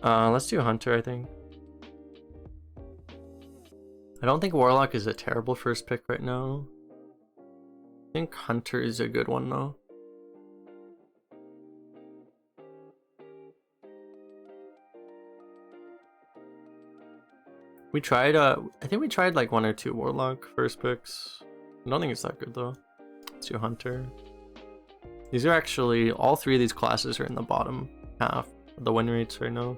Let's do Hunter, I think. I don't think Warlock is a terrible first pick right now. I think Hunter is a good one though. We tried, I think we tried like 1 or 2 Warlock first picks. I don't think it's that good though. Let's do Hunter. These are actually, all 3 of these classes are in the bottom half of the win rates right now.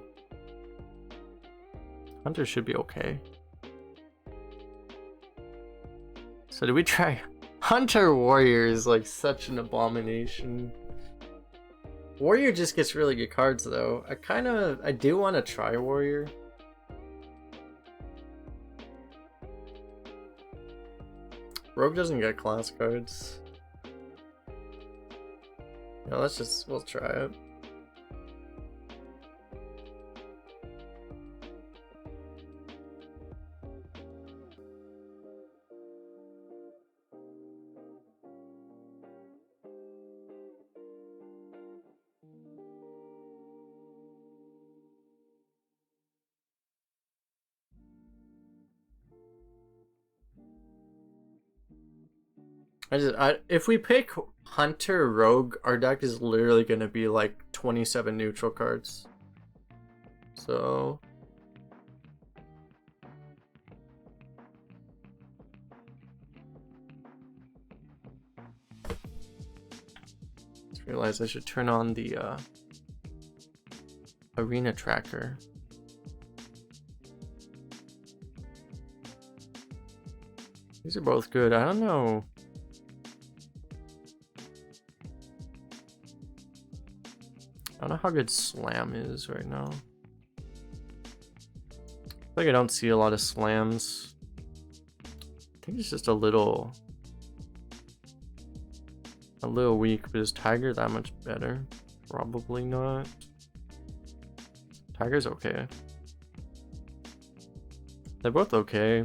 Hunter should be okay. So did we try? Hunter Warrior is like such an abomination. Warrior just gets really good cards though. I do want to try Warrior. Rogue doesn't get class cards. Yeah, we'll try it. If we pick Hunter Rogue, our deck is literally gonna be like 27 neutral cards. So just realized I should turn on the arena tracker. These are both good. I don't know. I don't know how good Slam is right now. I feel like I don't see a lot of slams. I think it's just a little weak, but is Tiger that much better? Probably not. Tiger's okay. They're both okay.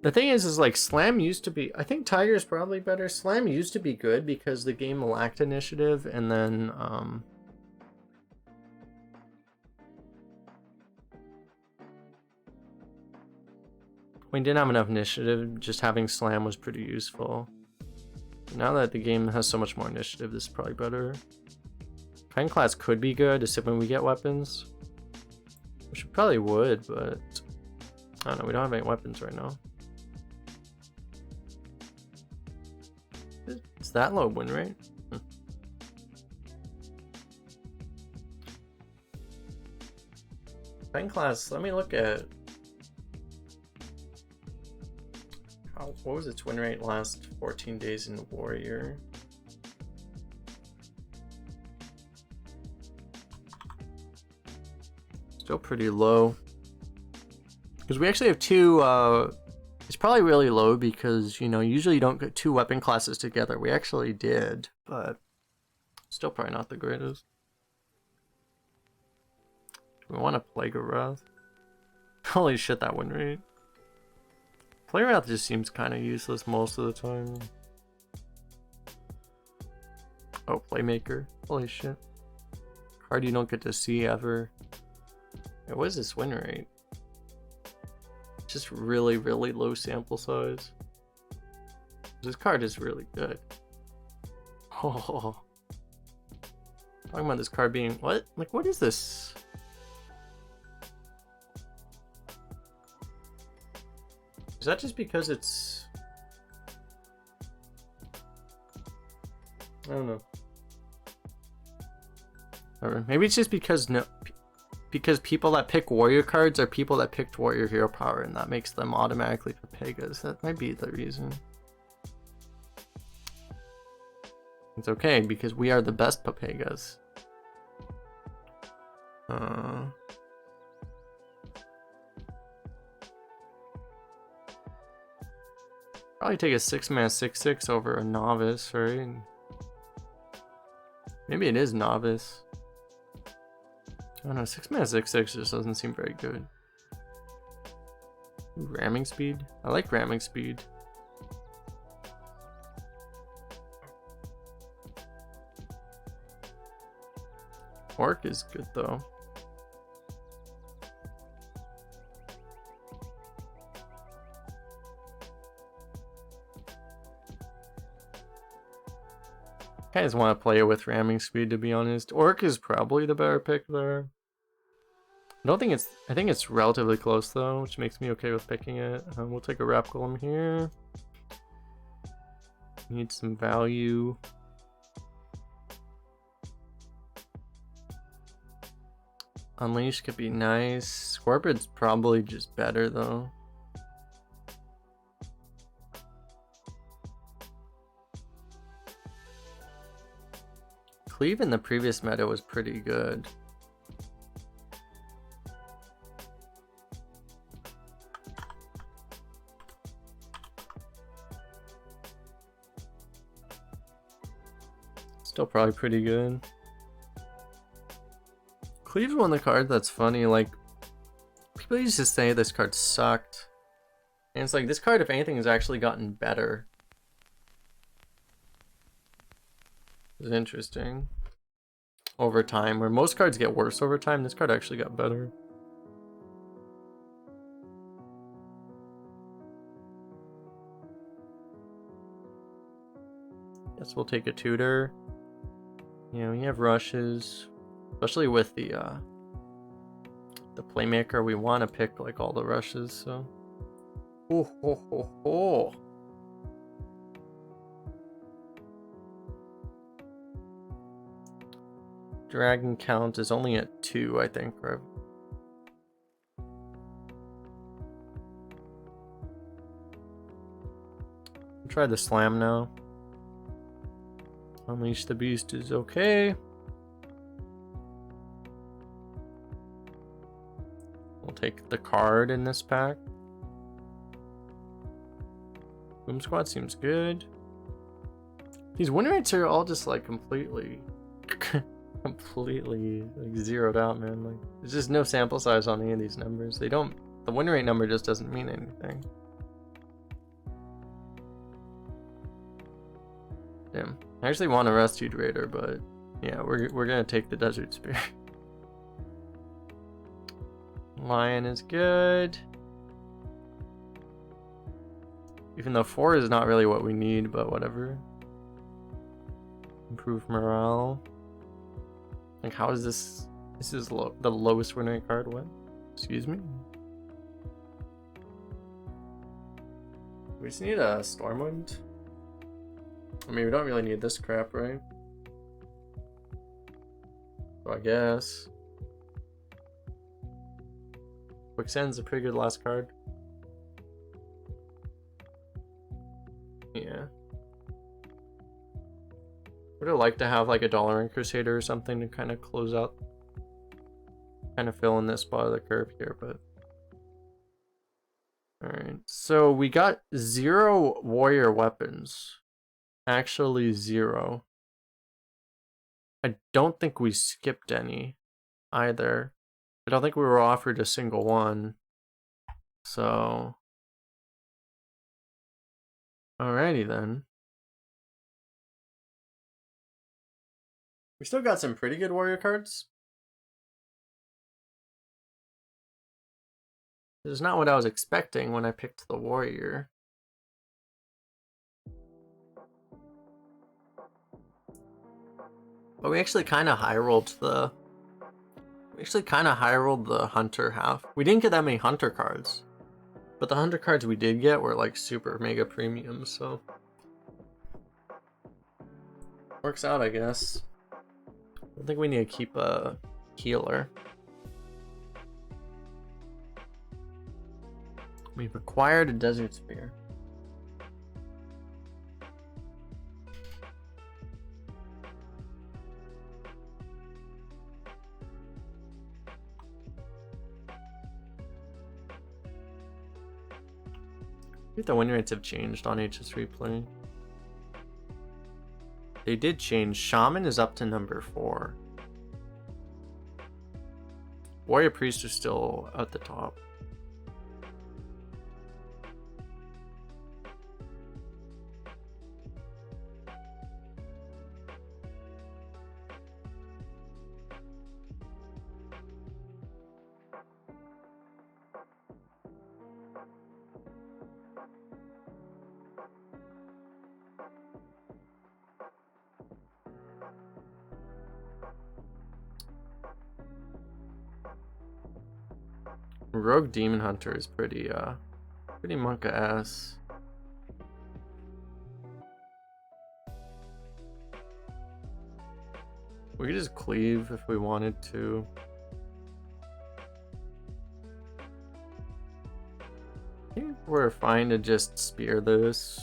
The thing is like Slam used to be, I think Tiger's probably better. Slam used to be good because the game lacked initiative, and then when you didn't have enough initiative, just having Slam was pretty useful. Now that the game has so much more initiative, this is probably better. Titan class could be good, except when we get weapons. Which we probably would, but I don't know, we don't have any weapons right now. It's that low win rate? Titan class, let me look at what was its win rate last 14 days in Warrior? Still pretty low. Because we actually have 2, it's probably really low because, you know, usually you don't get 2 weapon classes together. We actually did, but still probably not the greatest. Do we want to Plague of Wrath? Holy shit, that win rate. Plague of Wrath just seems kind of useless most of the time. Oh, Playmaker. Holy shit. Card you don't get to see ever. Yeah, what is this win rate? Just really, really low sample size. This card is really good. Oh. Talking about this card being, what? Like, what is this? Is that just because it's... I don't know. Or maybe it's just because because people that pick warrior cards are people that picked warrior hero power, and that makes them automatically Papegas. That might be the reason. It's okay because we are the best Papegas. Probably take a 6-mana 6/6 over a novice, right? Maybe it is novice. I don't know, 6-mana 6/6 just doesn't seem very good. Ooh, ramming speed? I like ramming speed. Orc is good though. I just want to play it with ramming speed, to be honest. Orc is probably the better pick there. I think it's relatively close though, which makes me okay with picking it. We'll take a Wrap Golem here. Need some value. Unleash could be nice. Scorpion's probably just better though. Cleave in the previous meta was pretty good. Still probably pretty good. Cleave's one of the cards that's funny, like, people used to say this card sucked. And it's like, this card, if anything, has actually gotten better. It's interesting. Over time, where most cards get worse over time, this card actually got better. Guess we'll take a tutor. You know, we have rushes. Especially with the playmaker, we want to pick like all the rushes, so. Oh, ho, ho, ho. Dragon count is only at 2, I think, right? Try the slam now. Unleash the Beast is okay. We'll take the card in this pack. Boom Squad seems good. These win rates are all just like completely like zeroed out, man. Like there's just no sample size on any of these numbers. The win rate number just doesn't mean anything. Damn. I actually want a Rescued Raider, but yeah, we're gonna take the Desert Spear. Lion is good. Even though 4 is not really what we need, but whatever. Improve morale. Like, how is this? This is the lowest win rate card. What? Excuse me? We just need a Stormwind. I mean, we don't really need this crap, right? So I guess. Quicksand's a pretty good last card. Yeah. Would have liked to have like a Dalaran Crusader or something to kind of close out, kind of fill in this spot of the curve here, but. Alright, so we got 0 warrior weapons. Actually 0. I don't think we skipped any either. I don't think we were offered a single one. So. Alrighty then. We still got some pretty good warrior cards. This is not what I was expecting when I picked the warrior. But we actually kind of high rolled the hunter half. We didn't get that many hunter cards, but the hunter cards we did get were like super mega premium, so works out, I guess. I think we need to keep a healer. We've acquired a Desert Spear. I think the win rates have changed on HS Replay. They did change. Shaman is up to number 4. Warrior Priest is still at the top. Rogue Demon Hunter is pretty monka-ass. We could just cleave if we wanted to. I think we're fine to just spear this.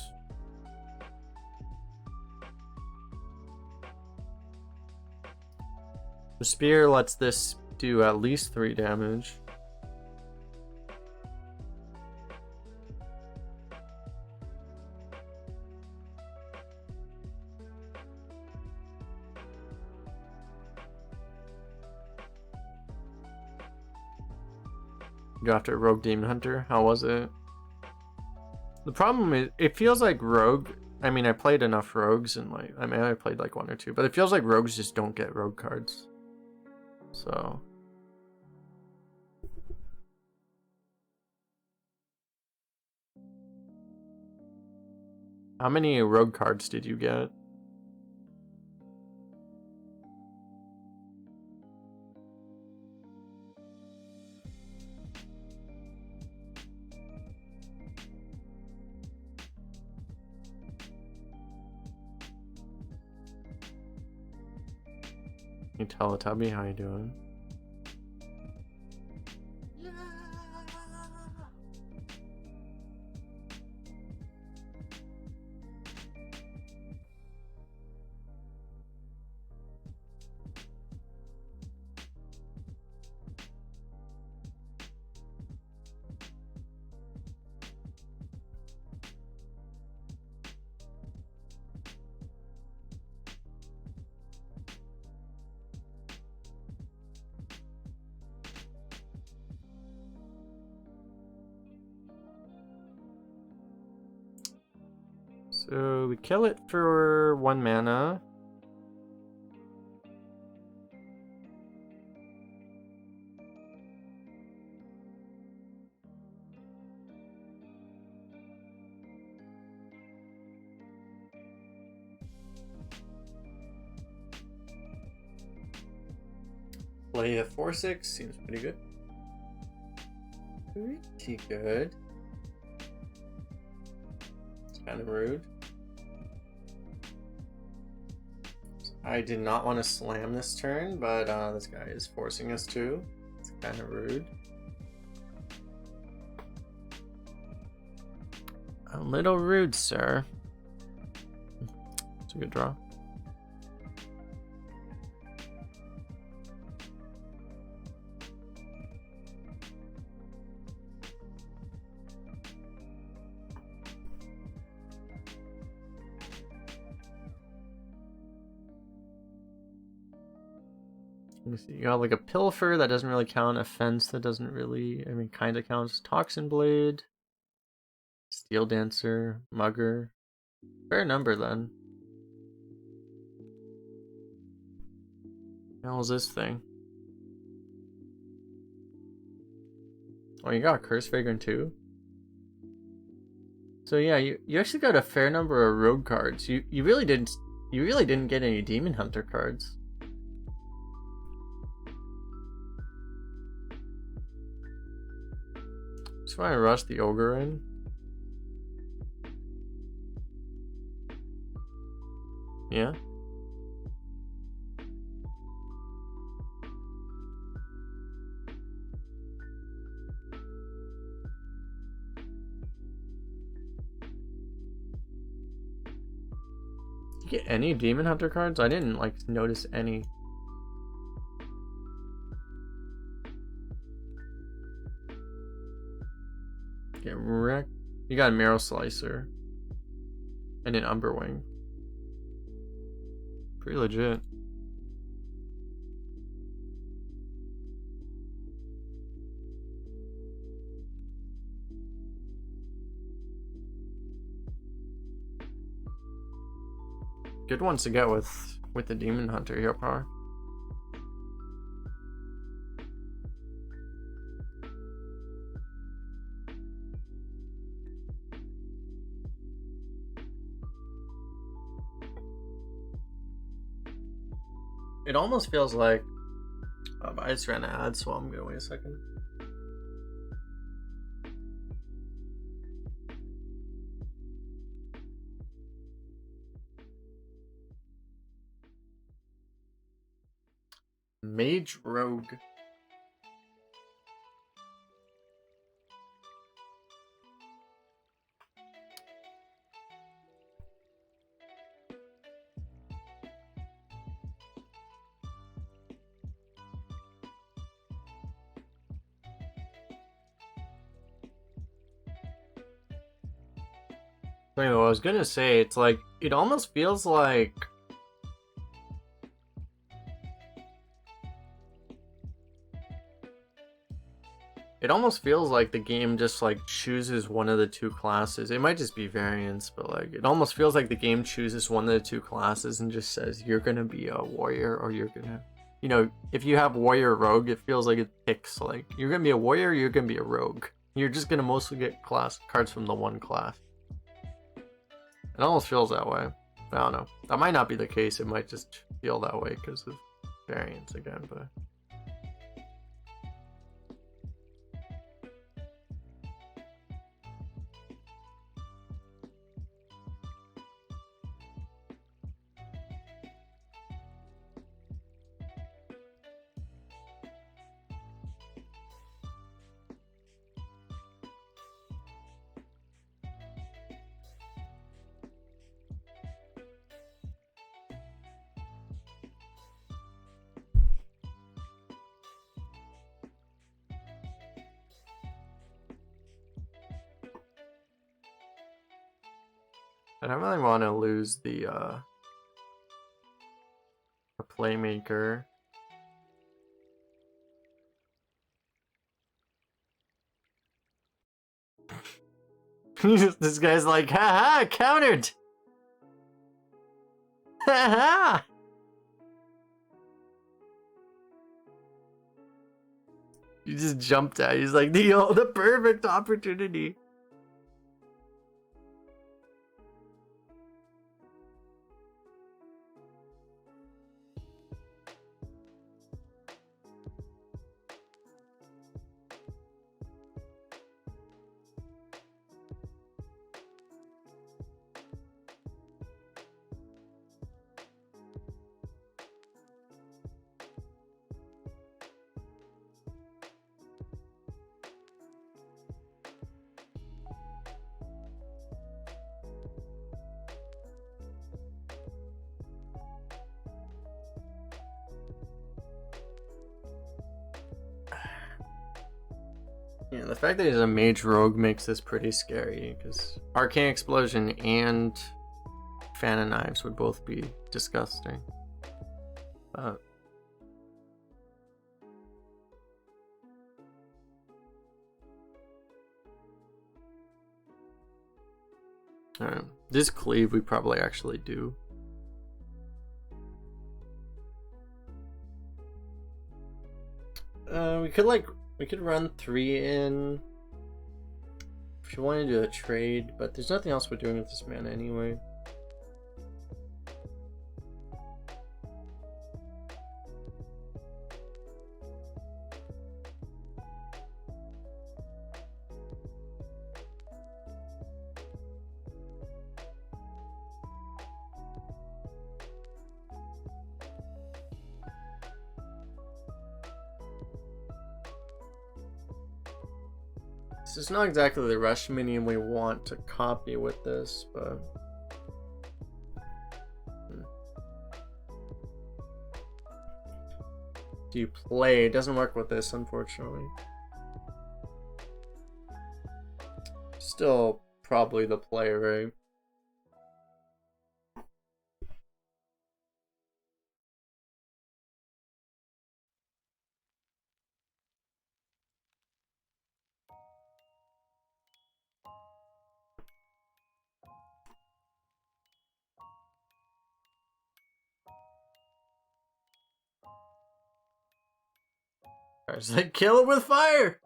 The spear lets this do at least 3 damage. Go after Rogue Demon Hunter. How was it? The problem is, it feels like Rogue. I mean, I played enough Rogues and I played like 1 or 2, but it feels like Rogues just don't get Rogue cards. So. How many Rogue cards did you get? You Teletubby, how you doing? Yeah. So we kill it for 1 mana. Play a 4/6 seems pretty good. Pretty good. It's kind of rude. I did not want to slam this turn, but this guy is forcing us to. It's kind of rude. A little rude, sir. It's a good draw. Let me see. You got like a Pilfer that doesn't really count, a Fence that doesn't really, I mean, kind of counts, Toxin Blade, Steel Dancer, Mugger. Fair number then. What the hell is this thing? Oh, you got Curse Vagrant too? So yeah, you actually got a fair number of rogue cards. You really didn't get any Demon Hunter cards. Just want to rush the Ogre in. Yeah. Did you get any Demon Hunter cards? I didn't like notice any. Get wrecked. You got a Marrow Slicer and an Umberwing. Pretty legit. Good ones to get with the Demon Hunter here, power. It almost feels like I just ran an ad, so I'm gonna wait a second. Mage Rogue. Anyway, what I was gonna say, it's like, it almost feels like... It almost feels like the game just like chooses one of the two classes. It might just be variance, but like, it almost feels like the game chooses one of the two classes and just says, you're gonna be a warrior or you're gonna... You know, if you have warrior rogue, it feels like it picks like, you're gonna be a warrior or you're gonna be a rogue. You're just gonna mostly get class cards from the one class. It almost feels that way. I don't know. That might not be the case. It might just feel that way because of variance again, but... I don't really want to lose the playmaker. This guy's like, haha, countered! Haha! You just jumped at. He's like, the perfect opportunity. Yeah, the fact that he's a mage rogue makes this pretty scary, because Arcane Explosion and Fan of Knives would both be disgusting. Alright, this cleave we probably actually do. We could run 3 in if you want to do a trade, but there's nothing else we're doing with this mana anyway. This is not exactly the rush minion we want to copy with this, but... Do you play? It doesn't work with this, unfortunately. Still probably the play, right? It's like, kill it with fire!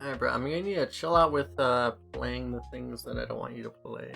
Alright, bro, I'm gonna need to chill out with playing the things that I don't want you to play.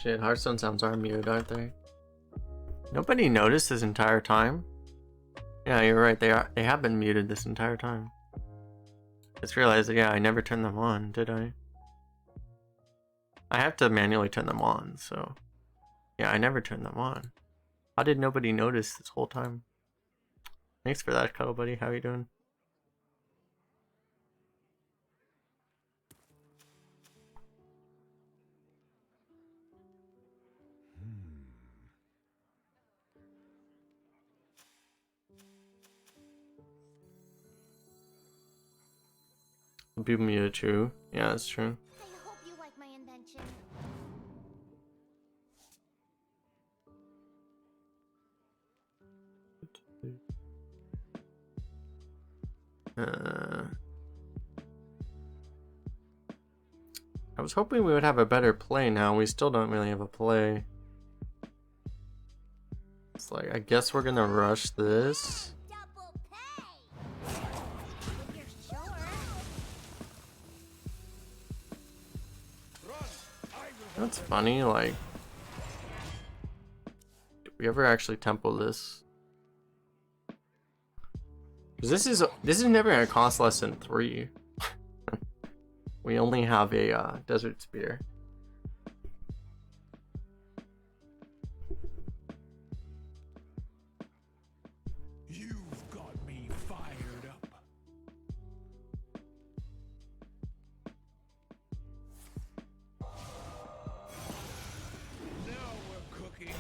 Shit, Hearthstone sounds are muted, aren't they? Nobody noticed this entire time? Yeah, you're right. They have been muted this entire time. Just realized that, yeah, I never turned them on, did I? I have to manually turn them on, so... Yeah, I never turned them on. How did nobody notice this whole time? Thanks for that, Cuddle Buddy. How you doing? People muted too. Yeah, that's true. I hope you like my invention. I was hoping we would have a better play now. We still don't really have a play. It's like, I guess we're gonna rush this. Double pay. If you're sure. That's funny, like... Did we ever actually tempo this? Because this is never gonna cost less than 3. We only have a desert spear. You've got me fired up. Now we're cooking.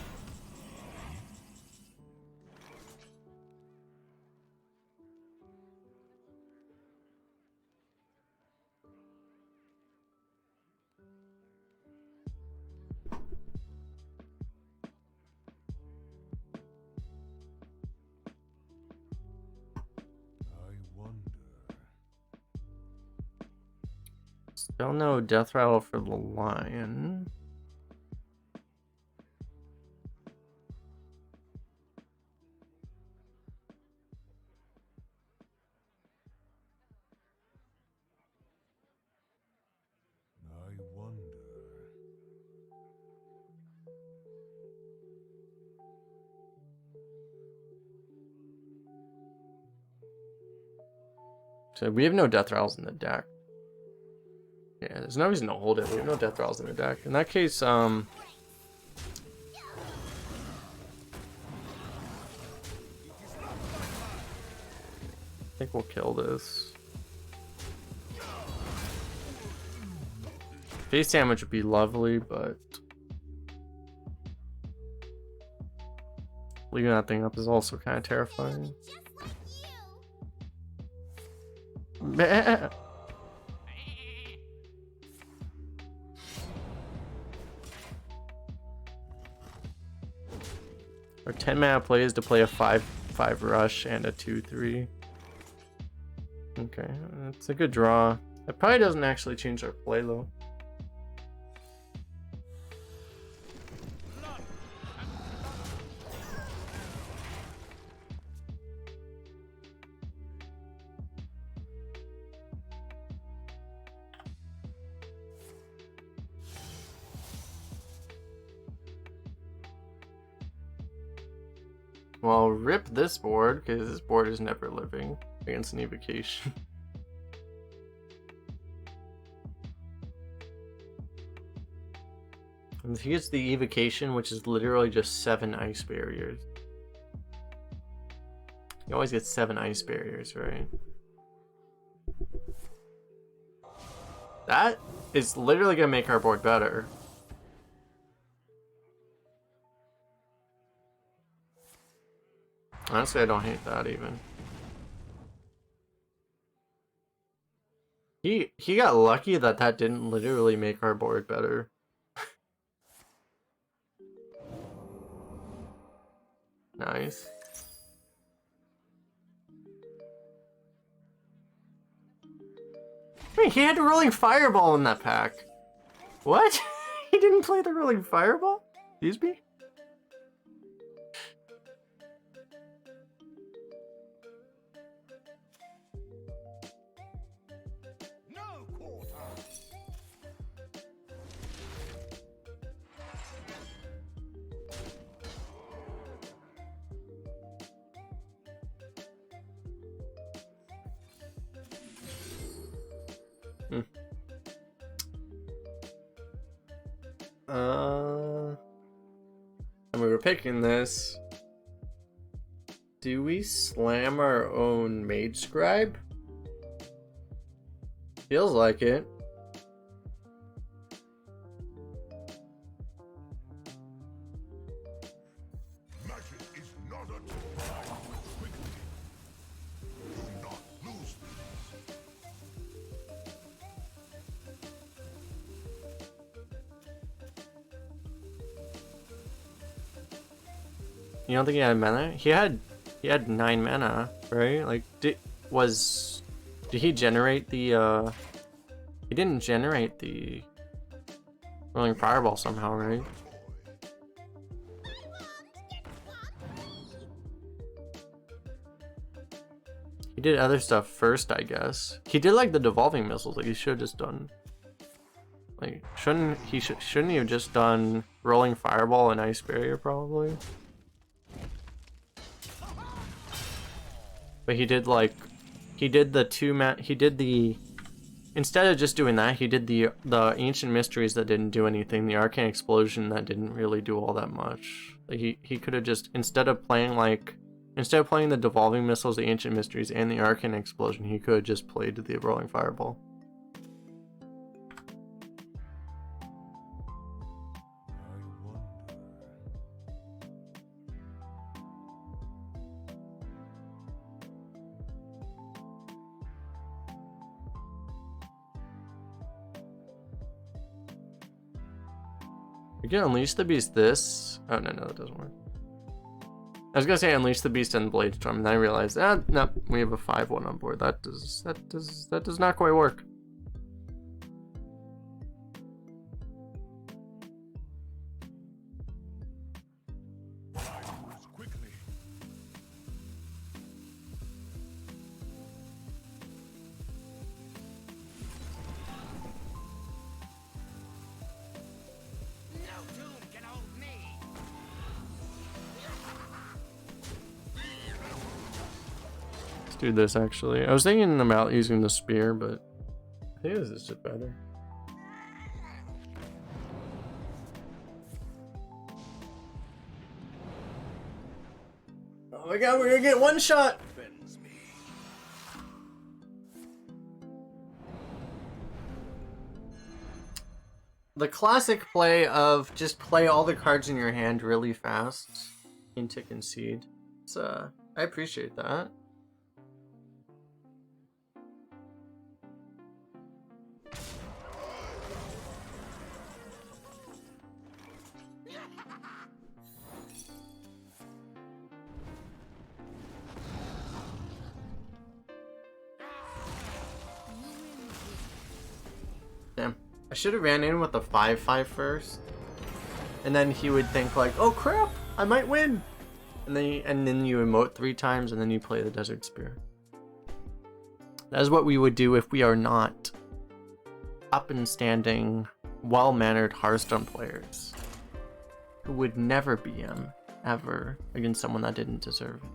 Still no death rattle for the lion. I wonder. So we have no death rattles in the deck. Yeah, there's no reason to hold it. We have no death rattles in the deck. In that case, I think we'll kill this. Face damage would be lovely, but leaving that thing up is also kind of terrifying. Just like you. Meh. Our 10 mana play is to play a 5/5 rush and a 2/3. Okay, that's a good draw. That probably doesn't actually change our play though. Well, rip this board, because this board is never living against an evocation. And he gets the evocation, which is literally just 7 ice barriers. He always gets 7 ice barriers, right? That is literally gonna make our board better. Honestly, I don't hate that even. He got lucky that that didn't literally make our board better. Nice. Wait, he had a rolling fireball in that pack. What? He didn't play the rolling fireball? Excuse me? No quarter. Hmm. And we were picking this. Do we slam our own Mage Scribe? Feels like it. Magic is not a tool. Quickly. Do not lose this. You don't think he had mana? He had 9 mana, right? Like did he generate the he didn't generate the rolling fireball somehow, right? He did other stuff first, I guess. He did like the devolving missiles. Like he should have just done. Like shouldn't he have just done rolling fireball and ice barrier probably? But he did like he did the instead of just doing that, he did the ancient mysteries that didn't do anything, the arcane explosion that didn't really do all that much. Like he could have just instead of playing the devolving missiles, the ancient mysteries, and the arcane explosion, he could have just played the rolling fireball. I wonder. We can unleash the beast this. Oh no, that doesn't work. I was gonna say unleash the beast and blade storm, and then I realized no, we have a 5/1 on board. That does not quite work. Moves quickly. No tomb can hold me. Let's do this actually. I was thinking about using the spear, but I think this is just better. Oh my god, we're gonna get one shot! Bends me. The classic play of just play all the cards in your hand really fast into concede. It's I appreciate that. Damn. I should have ran in with the 5/5 first. And then he would think like, oh crap, I might win. And then you emote 3 times and then you play the Desert Spear. That is what we would do if we are not up and standing, well-mannered Hearthstone players who would never BM ever against someone that didn't deserve it.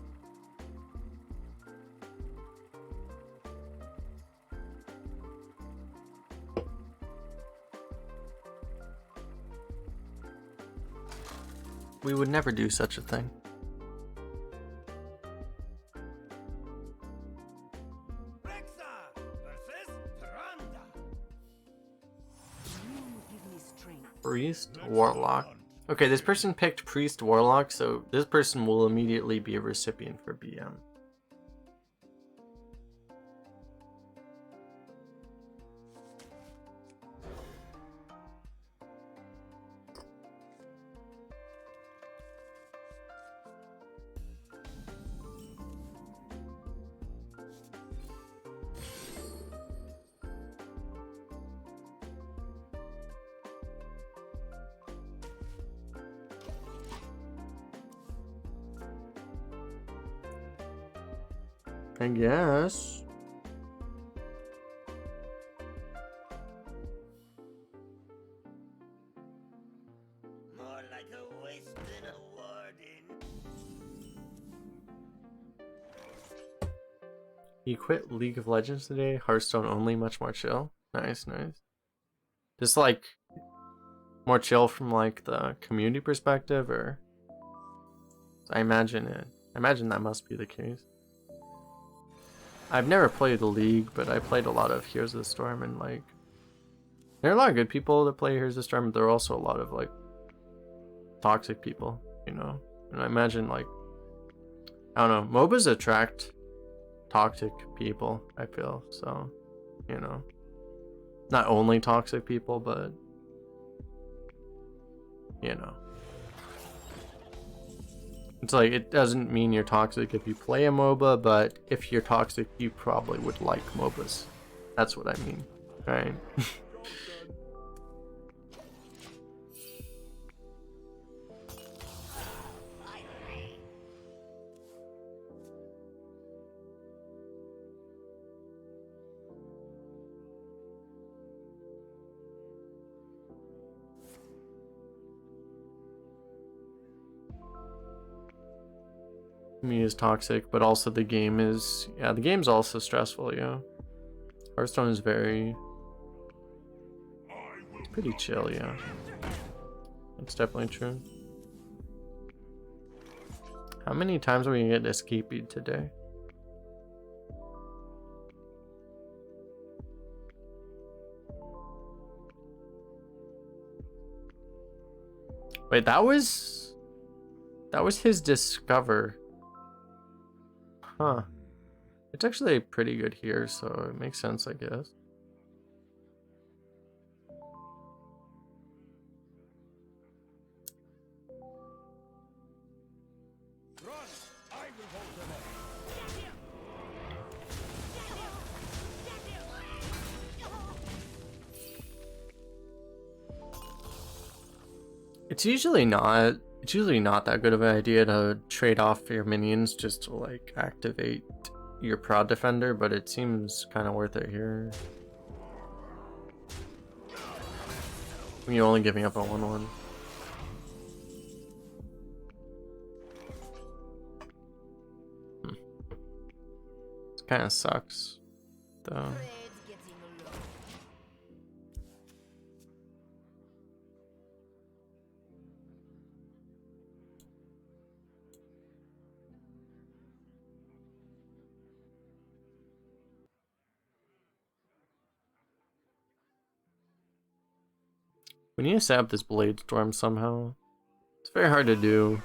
We would never do such a thing. Rexa versus Tyrande. Priest, Warlock. Okay, this person picked Priest, Warlock, so this person will immediately be a recipient for BM. I guess. More like a wisp than a warden. He quit League of Legends today. Hearthstone only, much more chill. Nice, nice. Just like more chill from like the community perspective, or I imagine it. I imagine that must be the case. I've never played the League, but I played a lot of Heroes of the Storm, and like there are a lot of good people that play Heroes of the Storm, but there are also a lot of like toxic people, you know. And I imagine like I don't know, MOBAs attract toxic people, I feel, so you know. Not only toxic people, but you know. It's like, it doesn't mean you're toxic if you play a MOBA, but if you're toxic, you probably would like MOBAs. That's what I mean, right? Me is toxic, but also the game is, yeah, the game's also stressful, yeah. Hearthstone is very, it's pretty chill, yeah. It's definitely true. How many times are we gonna get escaped today? Wait, that was his discover. Huh. It's actually pretty good here, so it makes sense, I guess. Run! I will hold them off. It's usually not that good of an idea to trade off your minions just to like activate your Prod Defender, but it seems kind of worth it here. You're only giving up a 1/1. It kind of sucks, though. We need to set up this Blade Storm somehow. It's very hard to do.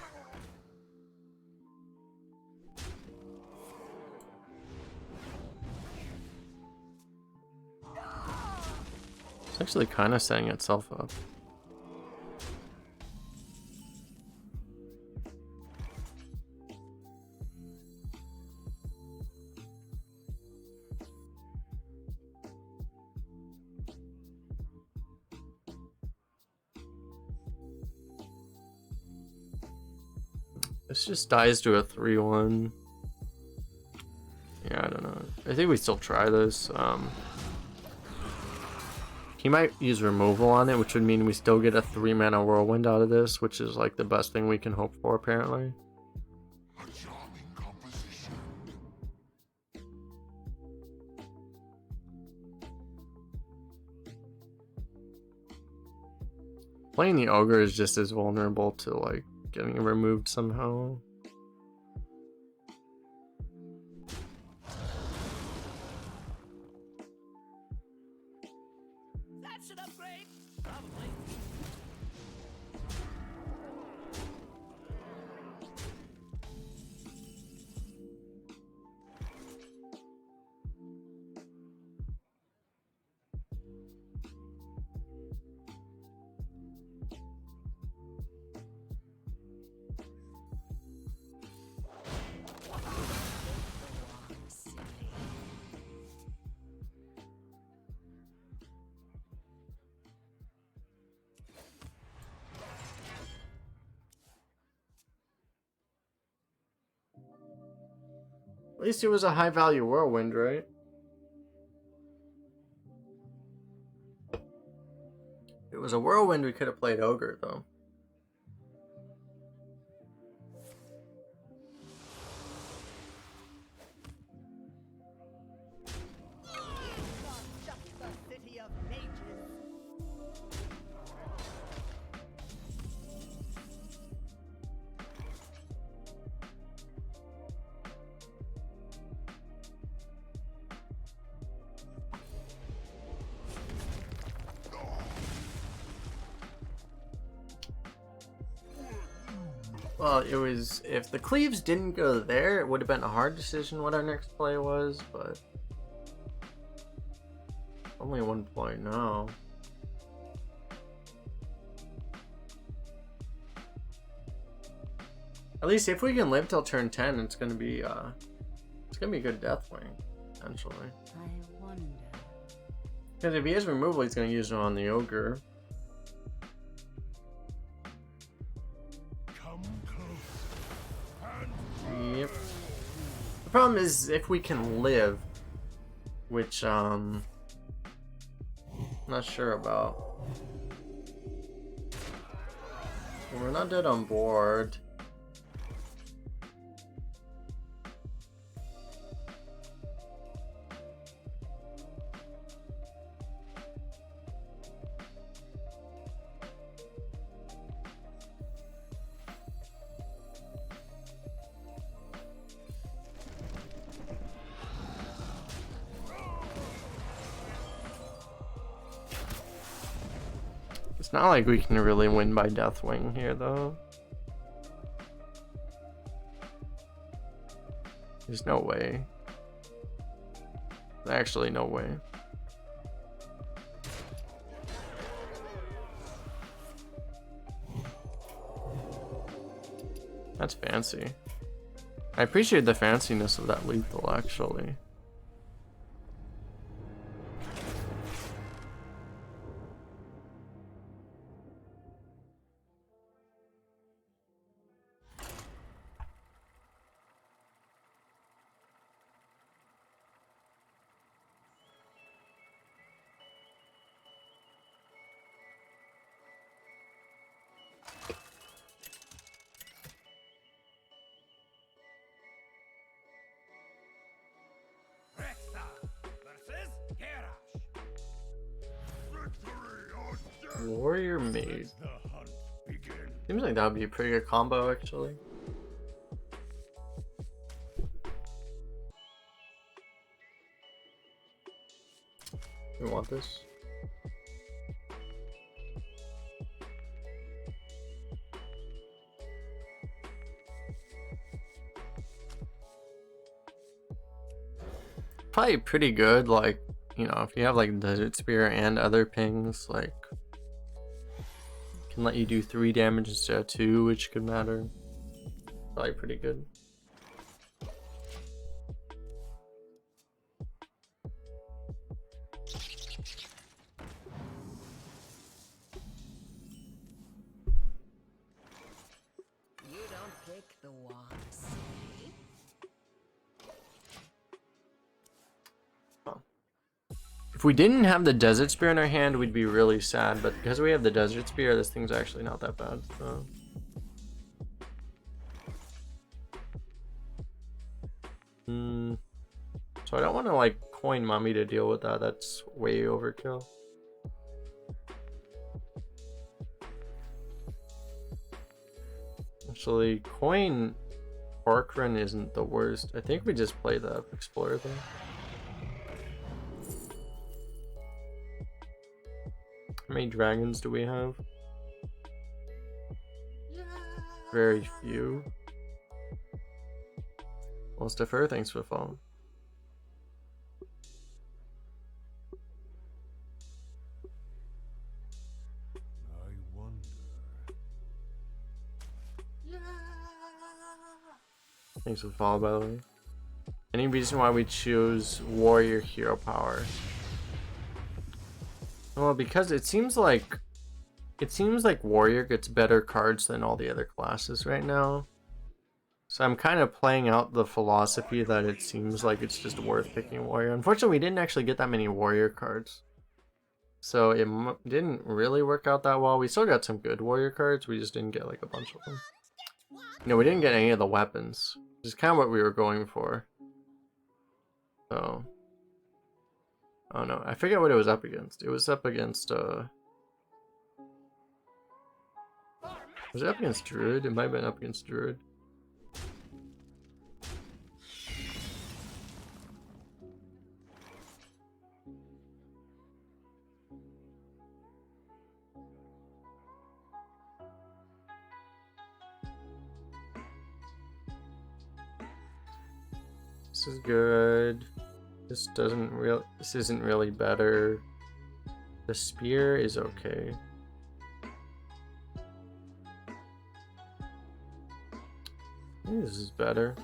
It's actually kind of setting itself up. This just dies to a 3/1. Yeah, I don't know. I think we still try this. He might use removal on it, which would mean we still get a 3-mana whirlwind out of this, which is like the best thing we can hope for, apparently. Playing the ogre is just as vulnerable to like getting removed somehow. That's an upgrade. Probably. At least it was a high value whirlwind, right? If it was a whirlwind, we could have played ogre though. Just the city Well, it was, if the cleaves didn't go there, it would have been a hard decision what our next play was, but only 1 point now. At least if we can live till turn 10, it's gonna be a good Deathwing, potentially. I wonder. Because if he has removal, he's gonna use it on the ogre. Come close. Yep. The problem is if we can live, which I'm not sure about. We're not dead on board. It's not like we can really win by Deathwing here, though. There's no way. Actually, no way. That's fancy. I appreciate the fanciness of that lethal, actually. Warrior Maid. The hunt begin. Seems like that would be a pretty good combo, actually. We want this. Probably pretty good, like, you know, if you have like Desert Spear and other pings, like, can let you do 3 damage instead of 2, which could matter. Probably pretty good. You don't pick the wands. If we didn't have the Desert Spear in our hand, we'd be really sad, but because we have the Desert Spear, this thing's actually not that bad. So. So I don't want to like coin Mummy to deal with that. That's way overkill. Actually, coin Orkrun isn't the worst. I think we just play the Explorer thing. How many dragons do we have? Very few. Well, Defer, thanks for the follow. I wonder. Thanks for the follow, by the way. Any reason why we choose Warrior Hero Power? Well, because it seems like Warrior gets better cards than all the other classes right now. So I'm kind of playing out the philosophy that it seems like it's just worth picking Warrior. Unfortunately, we didn't actually get that many Warrior cards. So it didn't really work out that well. We still got some good Warrior cards, we just didn't get like a bunch of them. No, we didn't get any of the weapons, which is kind of what we were going for. So, oh no, I forget what it was up against. It was up against, was it up against Druid? It might have been up against Druid. This is good. This isn't really better. The spear is okay. This is better.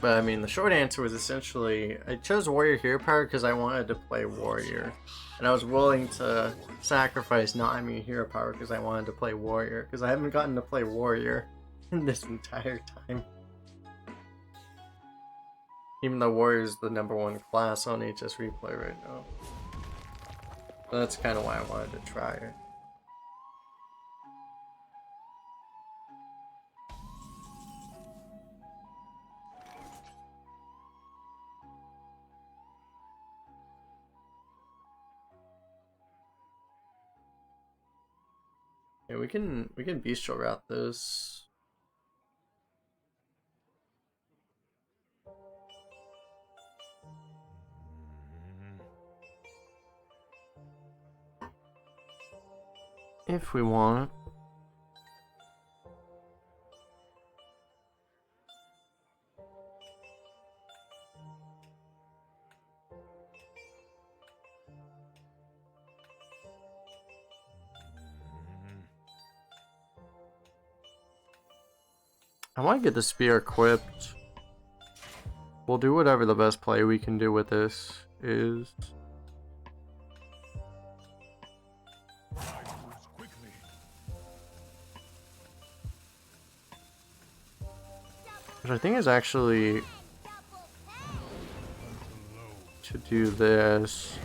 But I mean, the short answer was essentially I chose Warrior Hero Power because I wanted to play Warrior. And I was willing to sacrifice not having Hero Power because I wanted to play Warrior. Because I haven't gotten to play Warrior in this entire time. Even though Warrior is the #1 class on HS Replay right now. So that's kind of why I wanted to try it. Yeah, we can bestial route this. If we want. I want to get the spear equipped. We'll do whatever the best play we can do with this is. Which I think is actually to do this.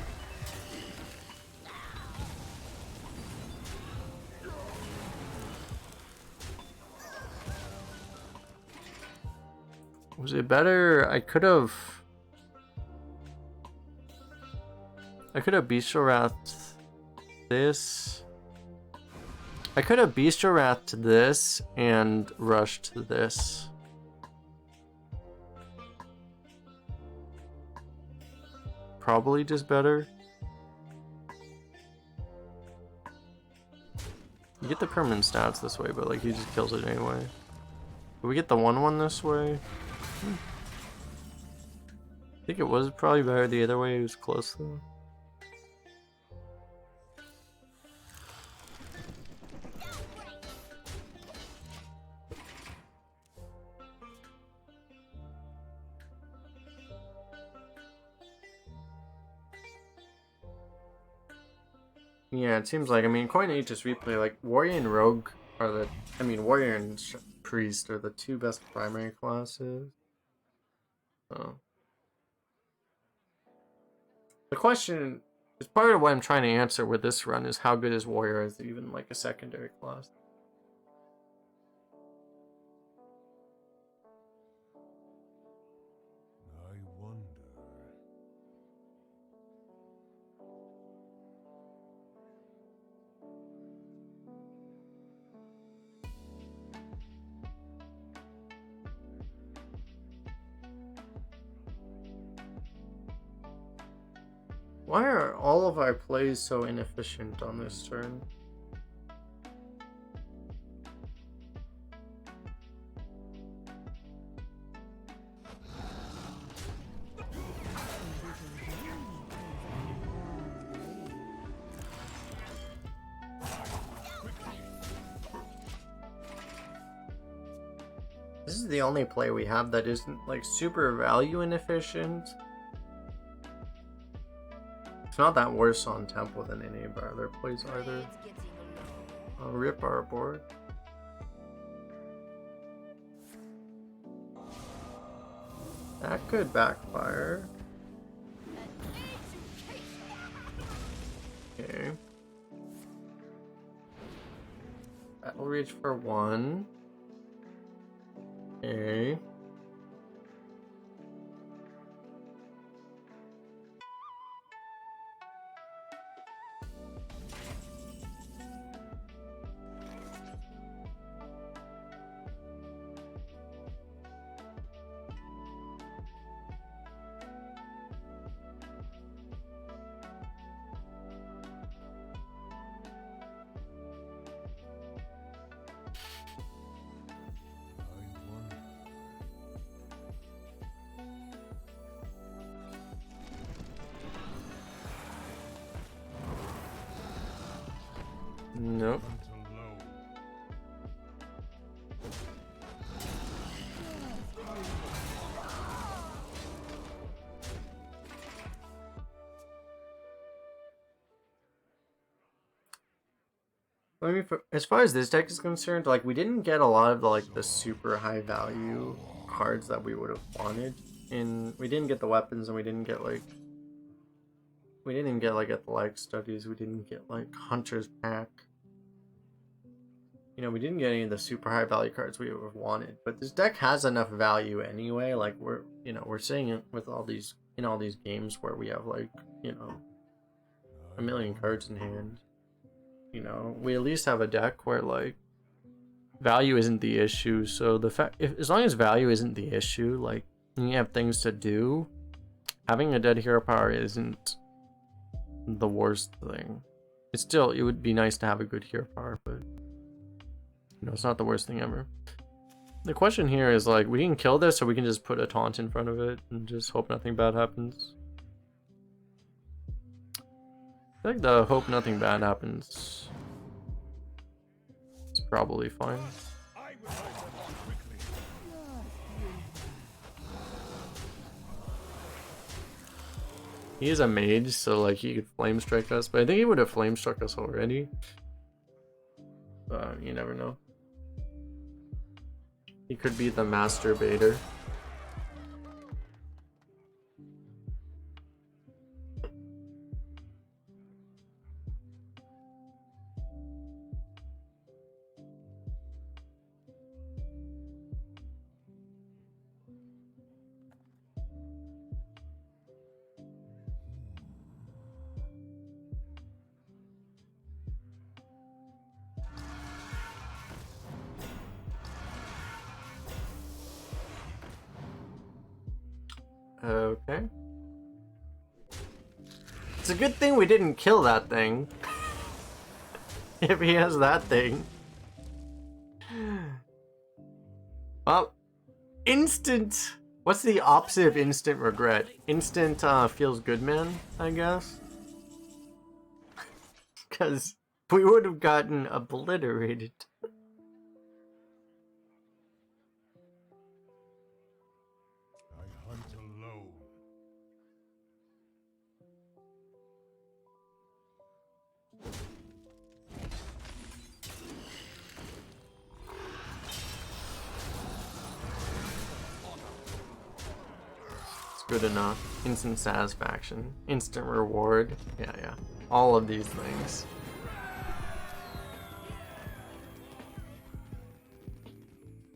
Was it better? I could have bestial wrapped this. I could have bestial wrapped this and rushed this. Probably just better. You get the permanent stats this way, but like he just kills it anyway. Did we get the 1/1 this way? I think it was probably better the other way. It was close though. Yeah, it seems like, I mean, according to HS Replay, like, Warrior and Rogue are the, I mean, Warrior and Priest are the two best primary classes. So. The question is part of what I'm trying to answer with this run is how good is Warrior as even, like, a secondary class? I wonder. Why are all of our plays so inefficient on this turn? This is the only play we have that isn't like super value inefficient. It's not that worse on tempo than any of our other plays either. I'll rip our board. That could backfire. Okay. That'll reach for 1. Okay. Nope. Hunt alone. I mean, as far as this deck is concerned, like we didn't get a lot of the super high value cards that we would have wanted. And we didn't get the weapons, and we didn't get like athletic studies. We didn't get like Hunter's Pack. You know, we didn't get any of the super high value cards we would have wanted. But this deck has enough value anyway. Like we're seeing it with all these games where we have like a million cards in hand. You know, we at least have a deck where like value isn't the issue. So the fact, as long as value isn't the issue, like you have things to do, having a dead hero power isn't the worst thing. It would be nice to have a good hero power, but it's not the worst thing ever. The question here is like, we can kill this, or we can just put a taunt in front of it and just hope nothing bad happens. I feel like the hope nothing bad happens is probably fine. I will fight them on quickly. He is a mage, so like he could flame strike us, but I think he would have flame struck us already. But you never know. He could be the master baiter. Okay. It's a good thing we didn't kill that thing. If he has that thing. Well, instant... What's the opposite of instant regret? Instant feels good, man, I guess. Because we would have gotten obliterated. I hunt alone. Good enough. Instant satisfaction. Instant reward. Yeah. All of these things.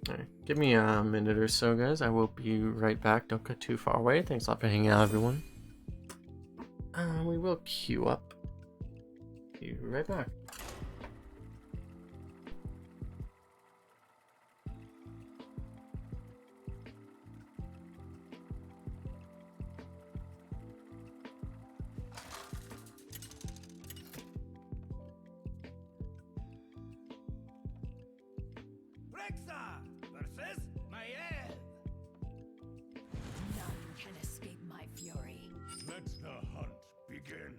Alright, give me a minute or so, guys. I will be right back. Don't get too far away. Thanks a lot for hanging out, everyone. We will queue up. Be right back. Versus Maiev. None can escape my fury. Let the hunt begin.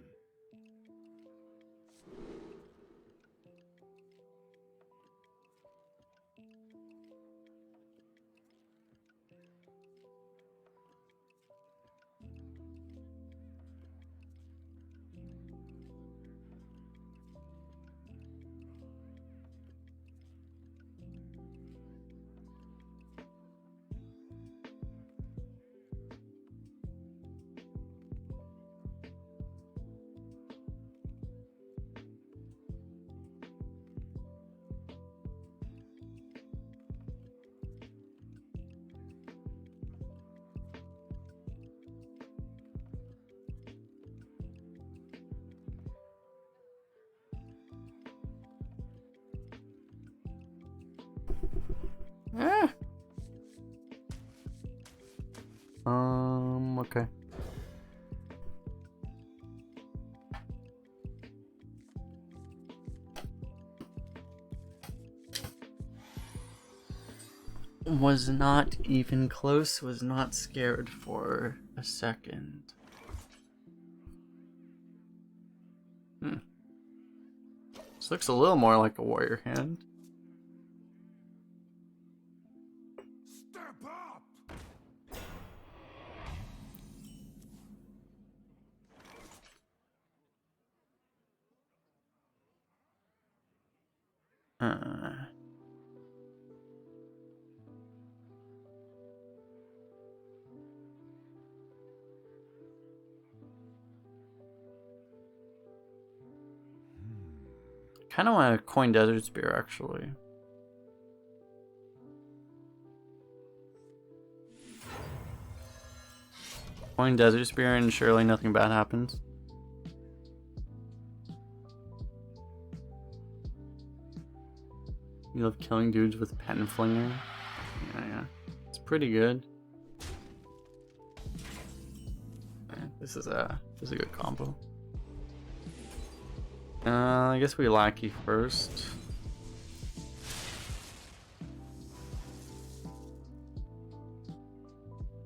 Okay. Was not even close, was not scared for a second. This looks a little more like a warrior hand. Step up! Kind of want a coin desert spear actually. Coin desert spear and surely nothing bad happens. You love killing dudes with pen flinger. Yeah. It's pretty good. This is a good combo. I guess we lackey first.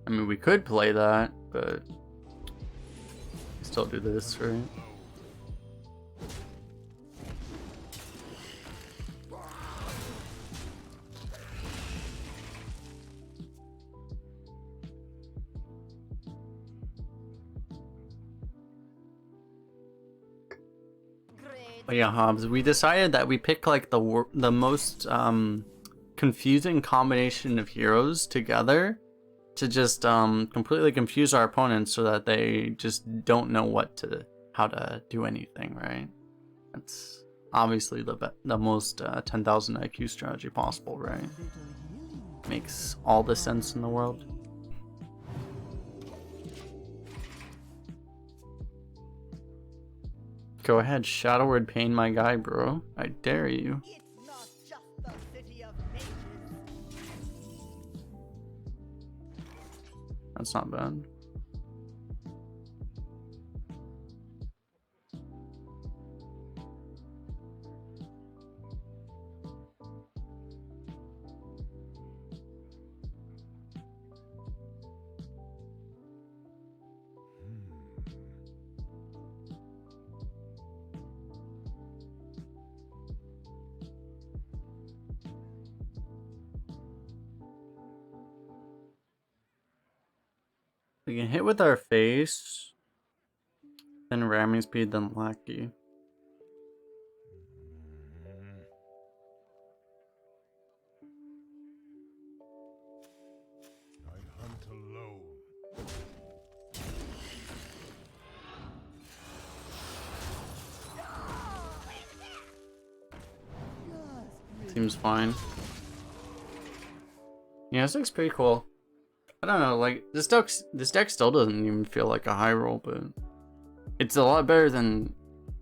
I mean, we could play that, but still do this, right? But yeah, Hobbs, we decided that we pick like the most confusing combination of heroes together to just completely confuse our opponents so that they just don't know how to do anything, right? That's obviously the most 10,000 IQ strategy possible, right? Makes all the sense in the world. Go ahead, Shadow Word Pain my guy, bro. I dare you. It's not just the city of mages. That's not bad. We can hit with our face, then ramming speed, then lackey. I hunt alone. Seems fine. Yeah, this looks pretty cool. I don't know, like this deck still doesn't even feel like a high roll, but it's a lot better than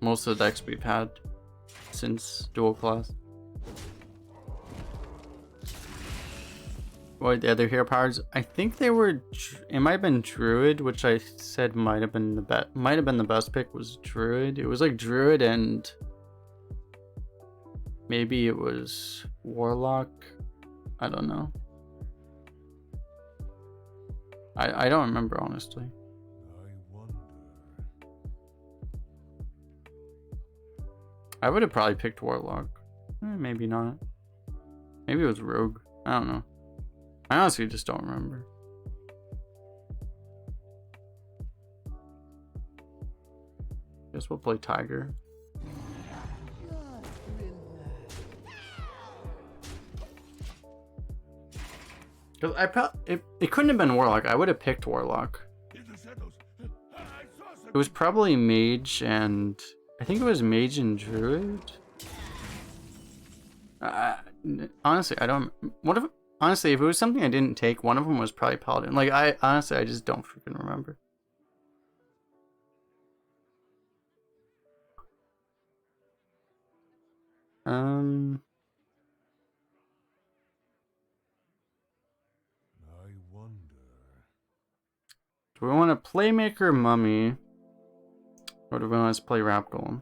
most of the decks we've had since dual class. What the other hero powers? I think they were. It might have been Druid, which I said might have been the best pick was Druid. It was like Druid and maybe it was Warlock. I don't know. I don't remember honestly. I wonder. I would have probably picked Warlock. Maybe not. Maybe it was Rogue. I don't know. I honestly just don't remember. Guess we'll play Tiger. Cause it couldn't have been Warlock. I would have picked Warlock. In the shadows, I saw something. It was probably Mage and I think it was Mage and Druid. Honestly, I don't. Honestly, if it was something I didn't take, one of them was probably Paladin. Like I just don't freaking remember. I wonder. Do we want to Playmaker Mummy? Or do we want to play Rap Golem?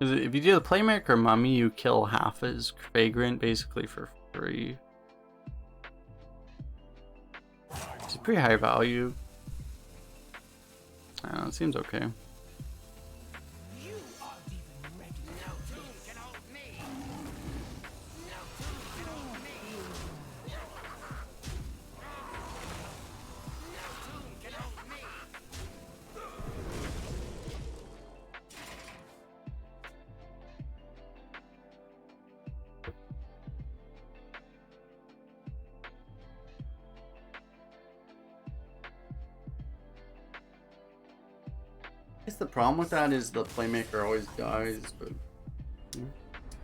If you do the Playmaker Mummy, you kill half his Vagrant basically for free. It's pretty high value. I don't know, it seems okay. You aren't even ready. No tool can hold me. No tool can hold me. No tool can hold me. I guess the problem with that is the Playmaker always dies, but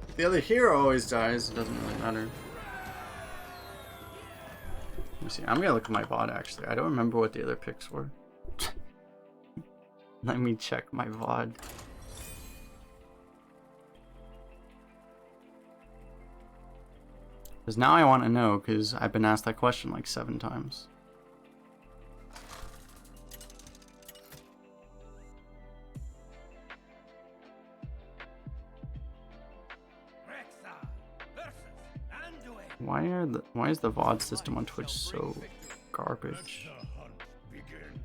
if the other hero always dies, it doesn't really matter. Let me see. I'm gonna look at my VOD actually. I don't remember what the other picks were. Let me check my VOD. Because now I want to know, because I've been asked that question like 7 times. Why is the VOD system on Twitch so garbage? The hunt begin.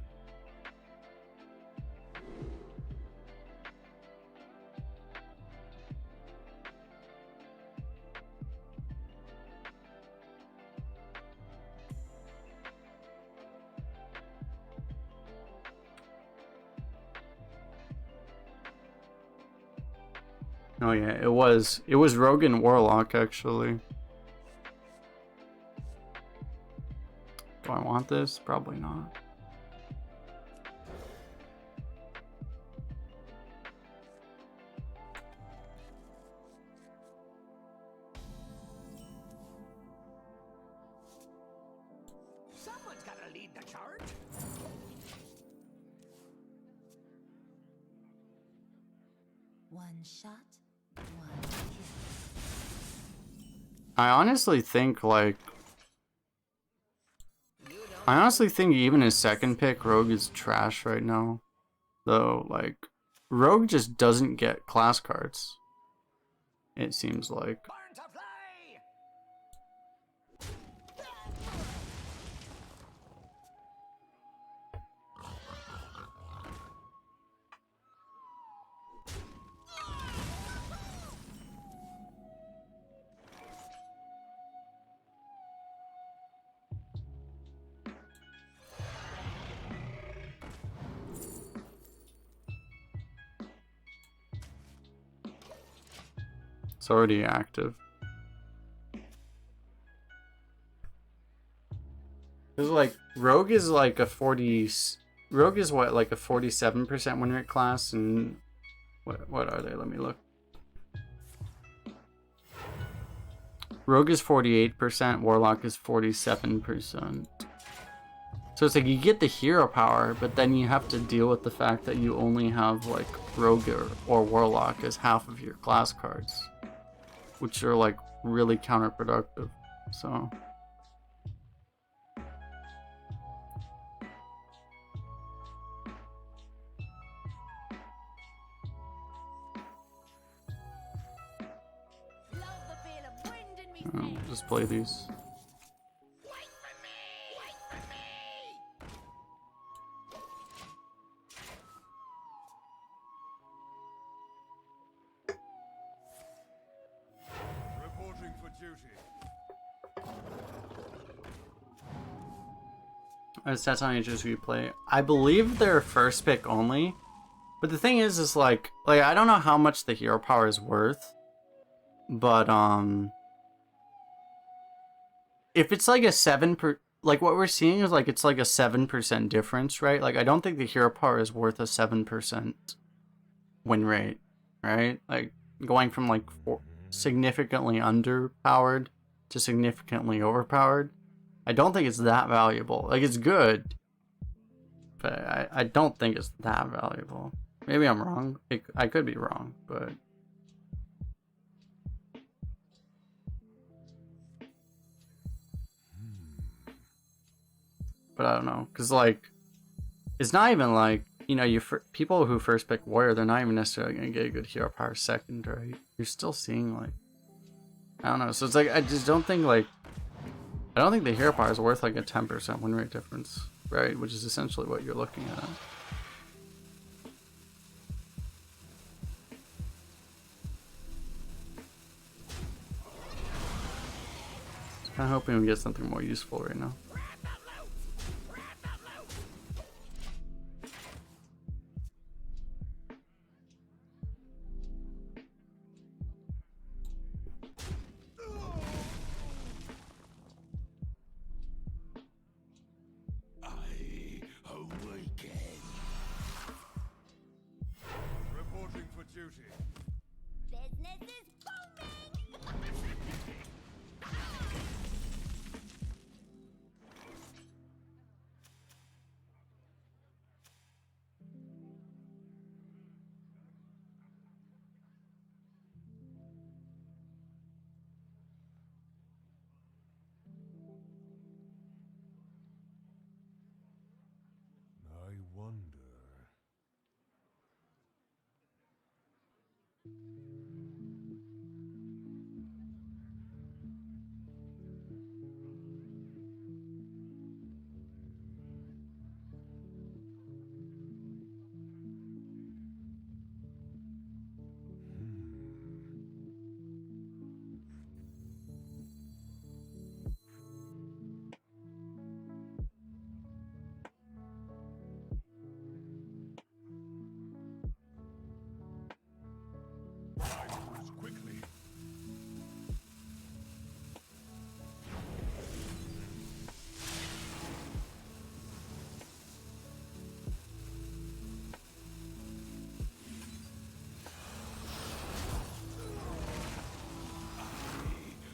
Oh yeah, it was Rogue and Warlock actually. Do I want this? Probably not. Someone's gotta lead the charge. One shot, one kill. I honestly think even his second pick, Rogue, is trash right now. Though, like, Rogue just doesn't get class cards. It seems like. Born to fly. It's already active. Cause like Rogue is like a 40. Rogue is what, like a 47% win rate class, and what are they? Let me look. Rogue is 48%. Warlock is 47%. So it's like you get the hero power, but then you have to deal with the fact that you only have like Rogue or Warlock as half of your class cards, which are like really counterproductive. So Love the feel of wind in me face. just play these. Wait for me. Wait for me. Reporting for duty. Stats on ages we play. I believe they're first pick only. But the thing is like I don't know how much the hero power is worth. But if it's like a 7%, like what we're seeing is like it's like a 7% difference, right? Like I don't think the hero power is worth a 7% win rate, right? Like going from like significantly underpowered to significantly overpowered. I don't think it's that valuable. Like it's good, but I don't think it's that valuable. Maybe I'm wrong. I could be wrong, but I don't know. Cause like, it's not even like, you know, people who first pick warrior, they're not even necessarily gonna get a good hero power second, right? You're still seeing like, I don't know. So it's like I just don't think like, I don't think the hero power is worth like a 10% win rate difference, right? Which is essentially what you're looking at. I'm hoping we get something more useful right now. I awaken. Reporting for duty. Business is booming! I wonder. Items quickly.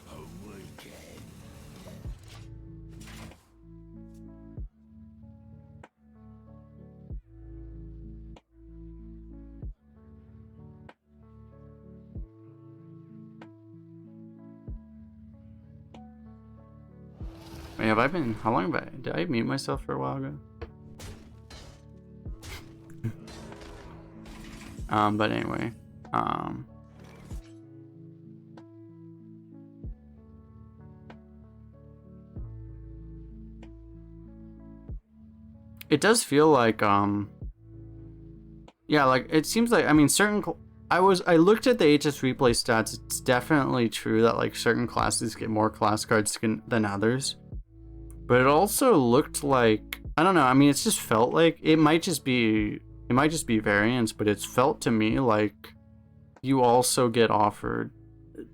I awaken. Wait, have I been? How long have I? Did I mute myself for a while ago? But anyway, it does feel like, yeah, like it seems like, I mean, I looked at the HS replay stats. It's definitely true that like certain classes get more class cards than others. But it also looked like, I don't know, I mean, it's just felt like it might just be variance, but it's felt to me like you also get offered,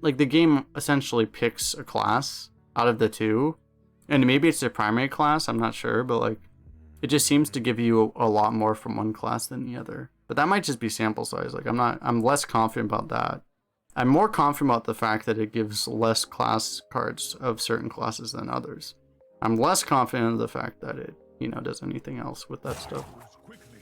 like the game essentially picks a class out of the two, and maybe it's a primary class, I'm not sure, but like it just seems to give you a lot more from one class than the other. But that might just be sample size. Like I'm less confident about that. I'm more confident about the fact that it gives less class cards of certain classes than others. I'm less confident in the fact that it, you know, does anything else with that stuff. Items quickly.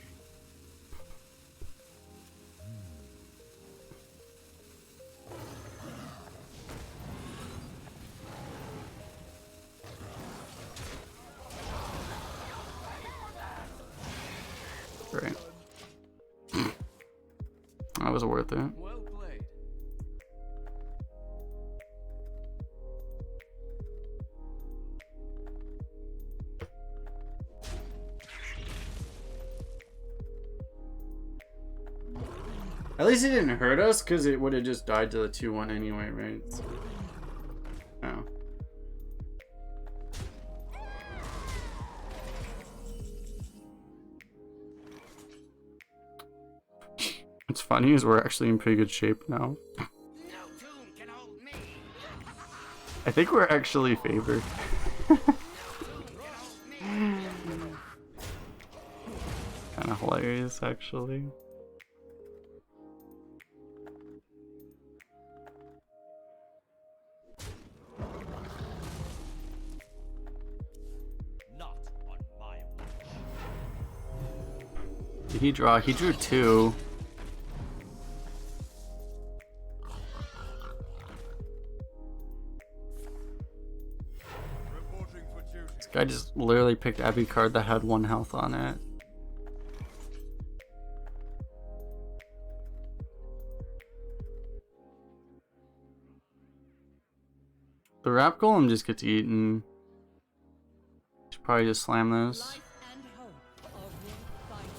Right. That was worth it. Well played. At least it didn't hurt us, because it would have just died to the 2-1 anyway, right? So, oh. What's funny is we're actually in pretty good shape now. No tomb can hold me. I think we're actually favored. Kind of hilarious, actually. Not on my watch. Did he draw? He drew 2. Reporting for duty. This guy just literally picked every card that had 1 health on it. The Rap Golem just gets eaten. Should probably just slam this. Life and hope are worth fighting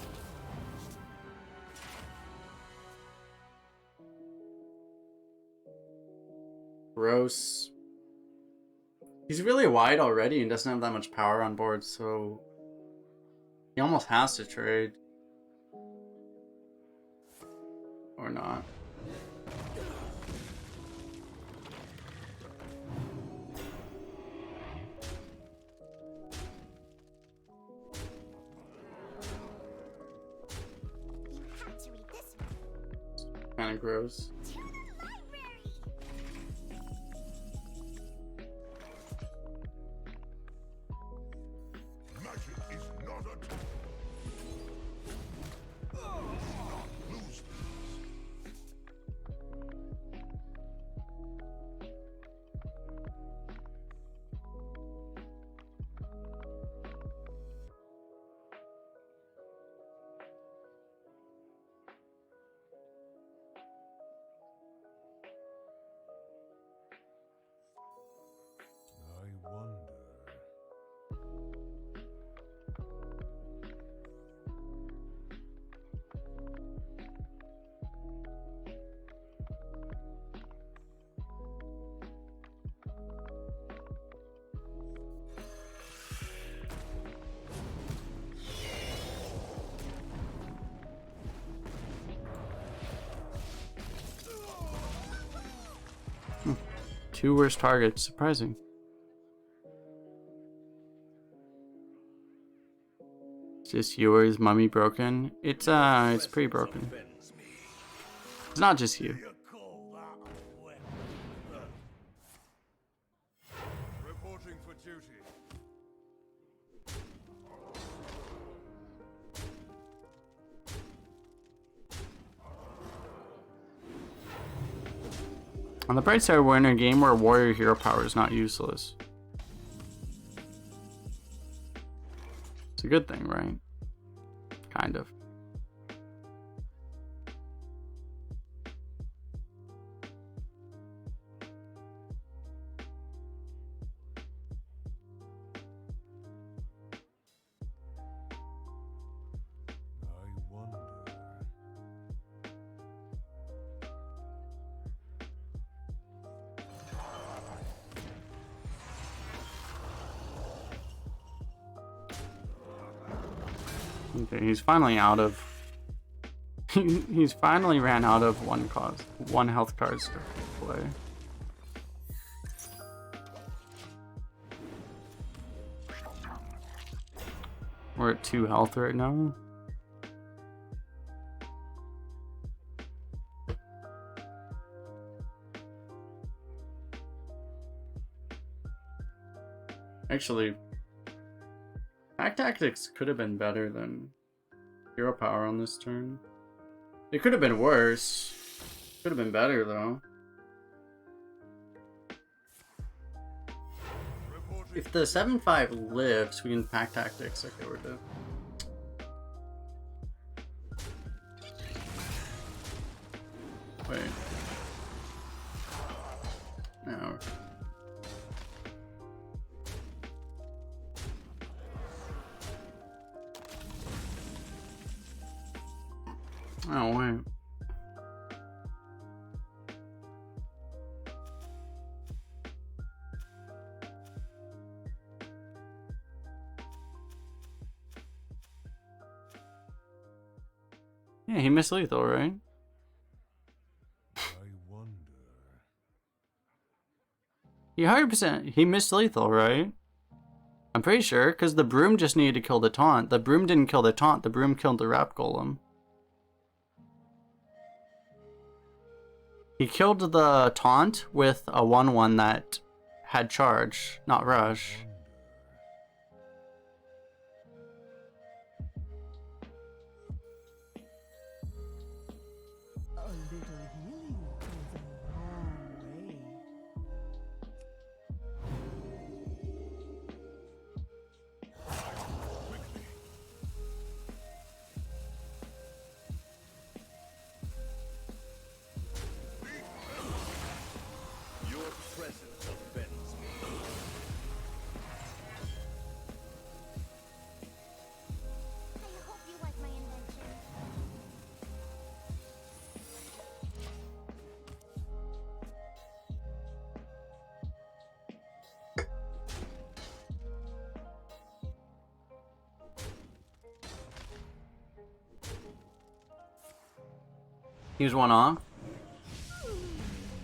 for. Gross. He's really wide already and doesn't have that much power on board, so he almost has to trade. Or not. Had to eat this one. Kind of gross. To the library. Magic is not a tool. Lose these. I wonder. Two worst targets. Surprising. Is this yours, mummy broken? It's pretty broken. It's not just you. You call that a weapon? Reporting for duty. On the bright side, we're in a game where warrior hero power is not useless. It's a good thing, right? Kind of. I wonder. Okay, he's finally out of. He's finally ran out of one health cards to play. We're at 2 health right now. Actually, Pack Tactics could have been better than Hero Power on this turn. It could have been worse. Could have been better though. If the 7/5 lives, we can Pack Tactics. Okay, we're dead. Wait. No. Oh, wait. Yeah, he missed lethal, right? I wonder. He 100%. He missed lethal, right? I'm pretty sure, because the broom just needed to kill the taunt. The broom didn't kill the taunt, the broom killed the Rap Golem. He killed the taunt with a 1/1 that had charge, not rush. A little healing goes a long way. Your presence offends me. He was one off.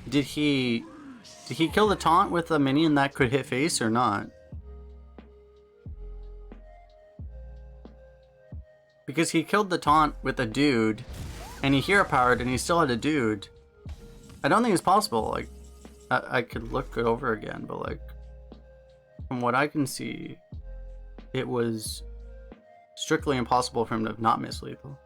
Did he kill the taunt with a minion that could hit face or not? Because he killed the taunt with a dude, and he hero powered, and he still had a dude. I don't think it's possible. Like, I could look it over again, but like, from what I can see, it was strictly impossible for him to not miss lethal.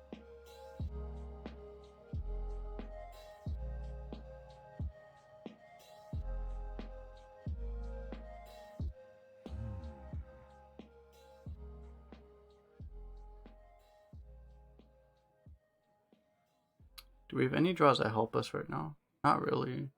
Do we have any draws that help us right now? Not really.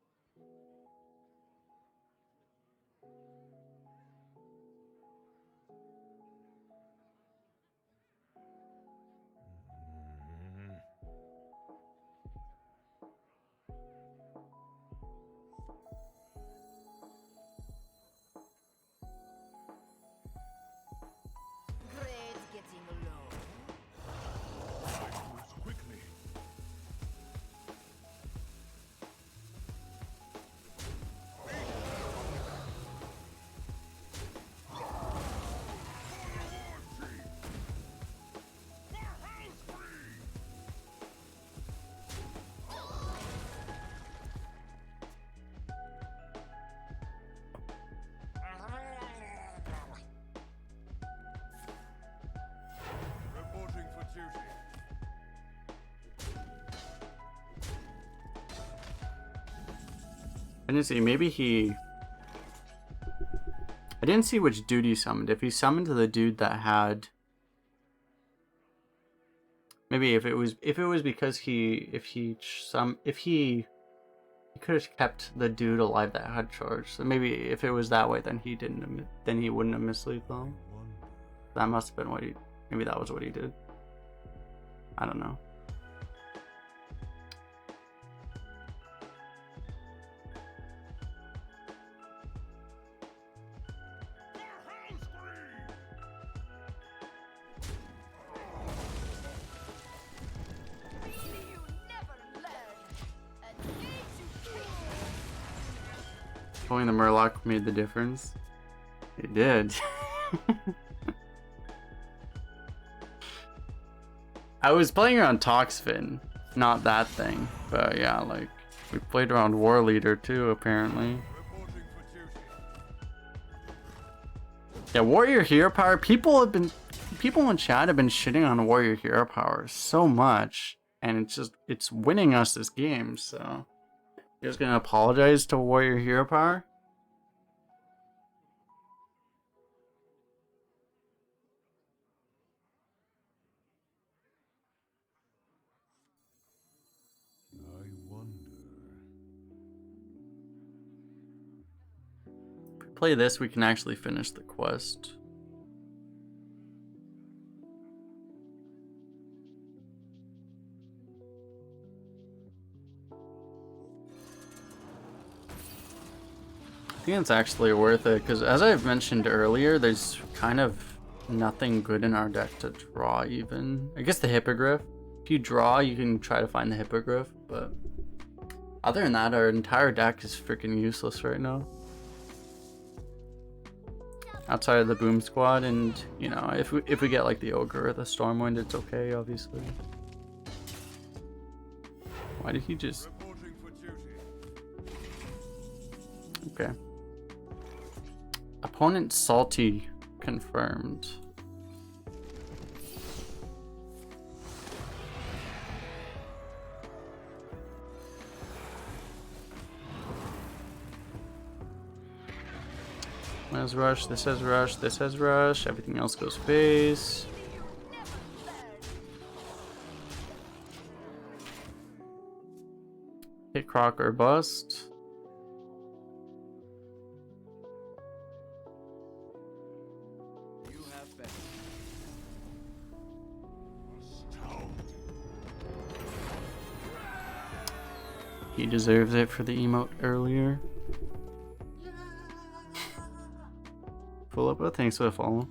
Great getting low. Moves quickly. Reporting for duty. I didn't see. Maybe he. I didn't see which dude he summoned. If he summoned the dude that had. Maybe if it was because he could have kept the dude alive that had charge. So maybe if it was that way, then he wouldn't have missed lethal. That must have been what he. Maybe that was what he did. I don't know. You never learn. A day to kill. Pulling the Murloc made the difference. It did. I was playing around Toxfin, not that thing. But yeah, like, we played around War Leader too, apparently. Reporting for duty. Yeah, Warrior Hero Power, people in chat have been shitting on Warrior Hero Power so much. And it's winning us this game, so. You guys gonna apologize to Warrior Hero Power? I wonder. If we play this, we can actually finish the quest. I think it's actually worth it, because as I've mentioned earlier, there's kind of nothing good in our deck to draw even. I guess the Hippogriff. If you draw, you can try to find the Hippogriff, but other than that, our entire deck is freaking useless right now. Outside of the Boom Squad, and, you know, if we get like the Ogre or the Stormwind, it's okay, obviously. Why did he just... Reporting for duty. Okay. Opponent salty confirmed. One has rush, this has rush, this has rush, everything else goes face. Hit Croc or bust. You have been. He deserves it for the emote earlier. Full up, but thanks for the follow.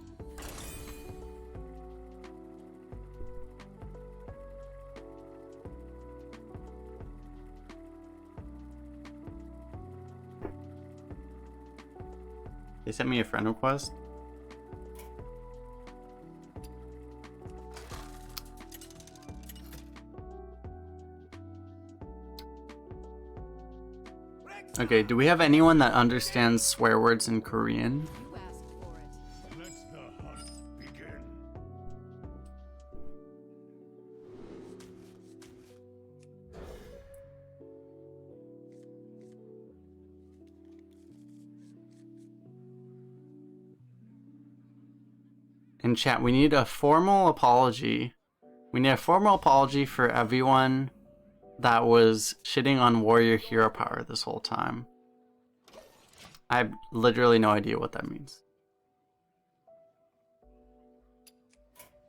They sent me a friend request. Okay, do we have anyone that understands swear words in Korean? You asked for it. Let the hunt begin. In chat, we need a formal apology. We need a formal apology for everyone that was shitting on warrior hero power this whole time. I have literally no idea what that means.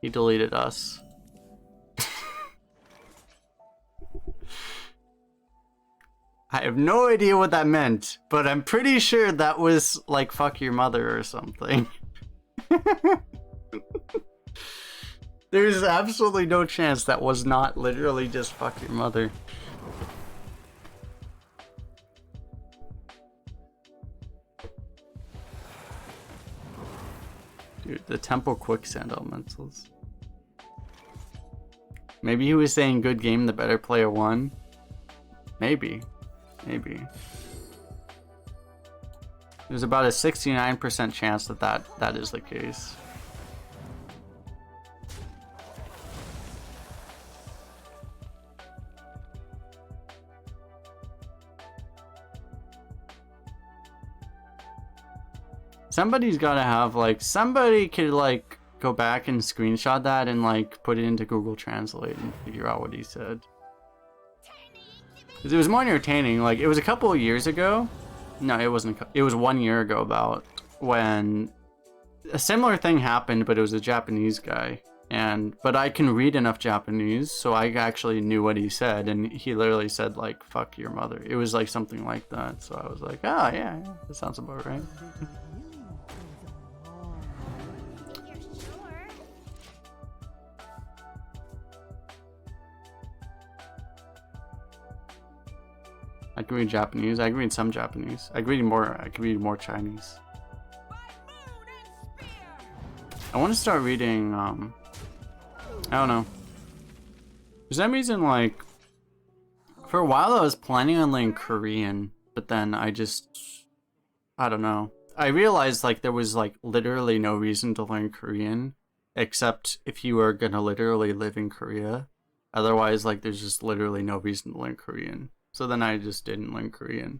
He deleted us. I have no idea what that meant, but I'm pretty sure that was like fuck your mother or something. There's absolutely no chance that was not literally just fuck your mother. Dude, the temple quicksand elementals. Maybe he was saying good game, the better player won. Maybe. Maybe. There's about a 69% chance that is the case. Somebody's gotta have, like, somebody could, like, go back and screenshot that and, like, put it into Google Translate and figure out what he said. Because it was more entertaining. Like, it was a couple of years ago. No, it wasn't. It was 1 year ago about when a similar thing happened, but it was a Japanese guy. But I can read enough Japanese, so I actually knew what he said, and he literally said, like, fuck your mother. It was, like, something like that. So I was like, oh, yeah, that sounds about right. You're sure? I can read Japanese. I can read some Japanese. I can read more Chinese. I want to start reading, I don't know. For some reason, like, for a while I was planning on learning Korean, but then I don't know. I realized, like, there was, like, literally no reason to learn Korean, except if you were gonna literally live in Korea. Otherwise, like, there's just literally no reason to learn Korean. So then I just didn't learn Korean.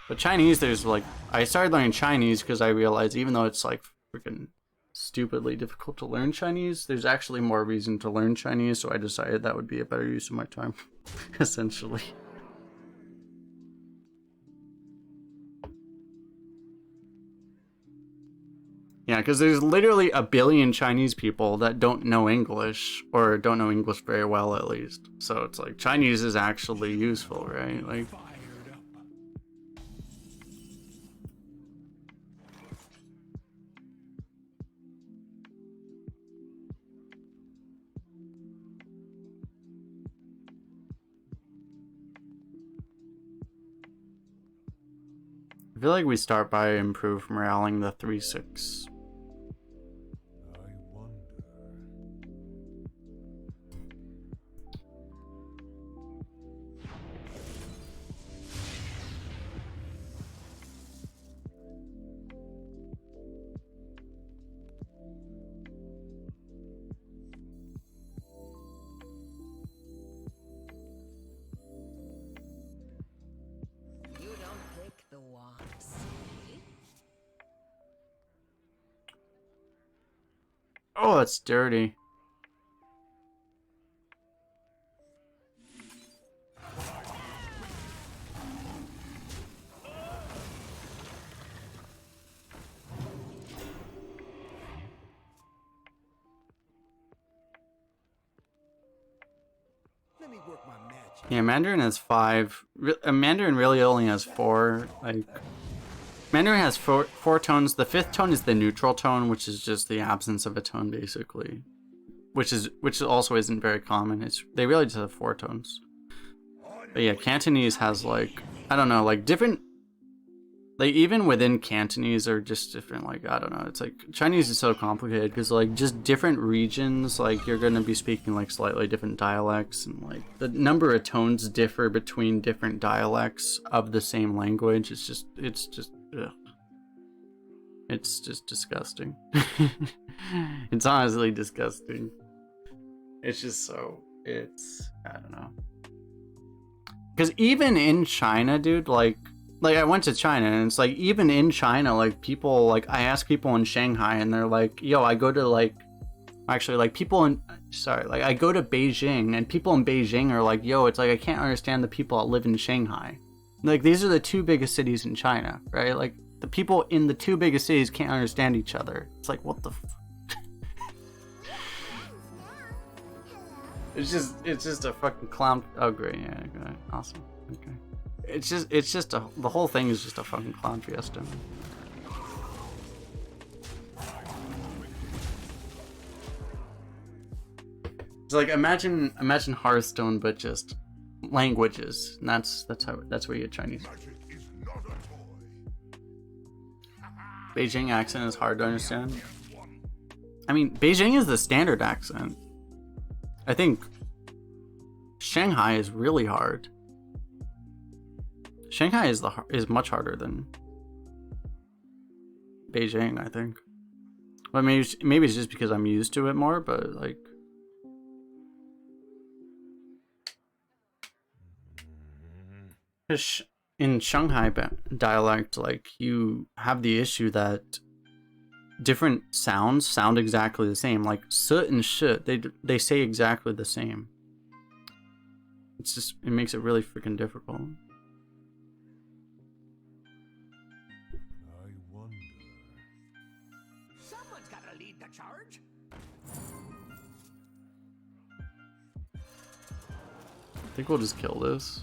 But Chinese, there's, like, I started learning Chinese because I realized even though it's, like, freaking stupidly difficult to learn Chinese, there's actually more reason to learn Chinese, so I decided that would be a better use of my time, essentially. Yeah, because there's literally a billion Chinese people that don't know English, or don't know English very well at least. So it's like, Chinese is actually useful, right? Like, I feel like we start by improve moraling the 3-6. I wonder. You don't pick the wands. Oh, that's dirty. Let me work my magic. Yeah, Mandarin has 5. Mandarin really only has 4. Like, Mandarin has four tones. The 5th tone is the neutral tone, which is just the absence of a tone, basically. Which also isn't very common. They really just have 4 tones. But yeah, Cantonese has, like, I don't know, like, different. like even within Cantonese are just different. Like I don't know, it's like Chinese is so complicated because like just different regions, like you're gonna be speaking like slightly different dialects, and like the number of tones differ between different dialects of the same language. Ugh. It's just disgusting. It's honestly disgusting. It's just so I don't know. Because even in China, dude, like I went to China and it's like even in China, like people, like I ask people in Shanghai and they're like, yo, I go to like, actually like people in, sorry, like I go to Beijing and people in Beijing are like, yo, it's like I can't understand the people that live in Shanghai. Like these are the two biggest cities in China, right? Like the people in the two biggest cities can't understand each other. It's like, what the It's just a fucking clown. Oh great, yeah, okay. Awesome. Okay. The whole thing is just a fucking clown fiesta. It's like imagine Hearthstone but just languages. And that's where you get Chinese. Magic is not a toy. Beijing accent is hard to understand. I mean, Beijing is the standard accent. I think Shanghai is really hard. Shanghai is much harder than Beijing, I think. Well, maybe it's just because I'm used to it more, but like in Shanghai dialect, like you have the issue that different sounds sound exactly the same. Like "soot" and "shit," they say exactly the same. It makes it really freaking difficult. I wonder. Someone's gotta lead the charge. I think we'll just kill this.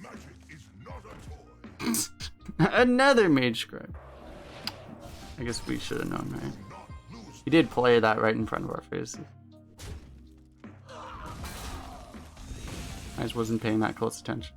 Magic is not a toy. Another mage scribe. I guess we should have known, right? He did play that right in front of our faces. I just wasn't paying that close attention.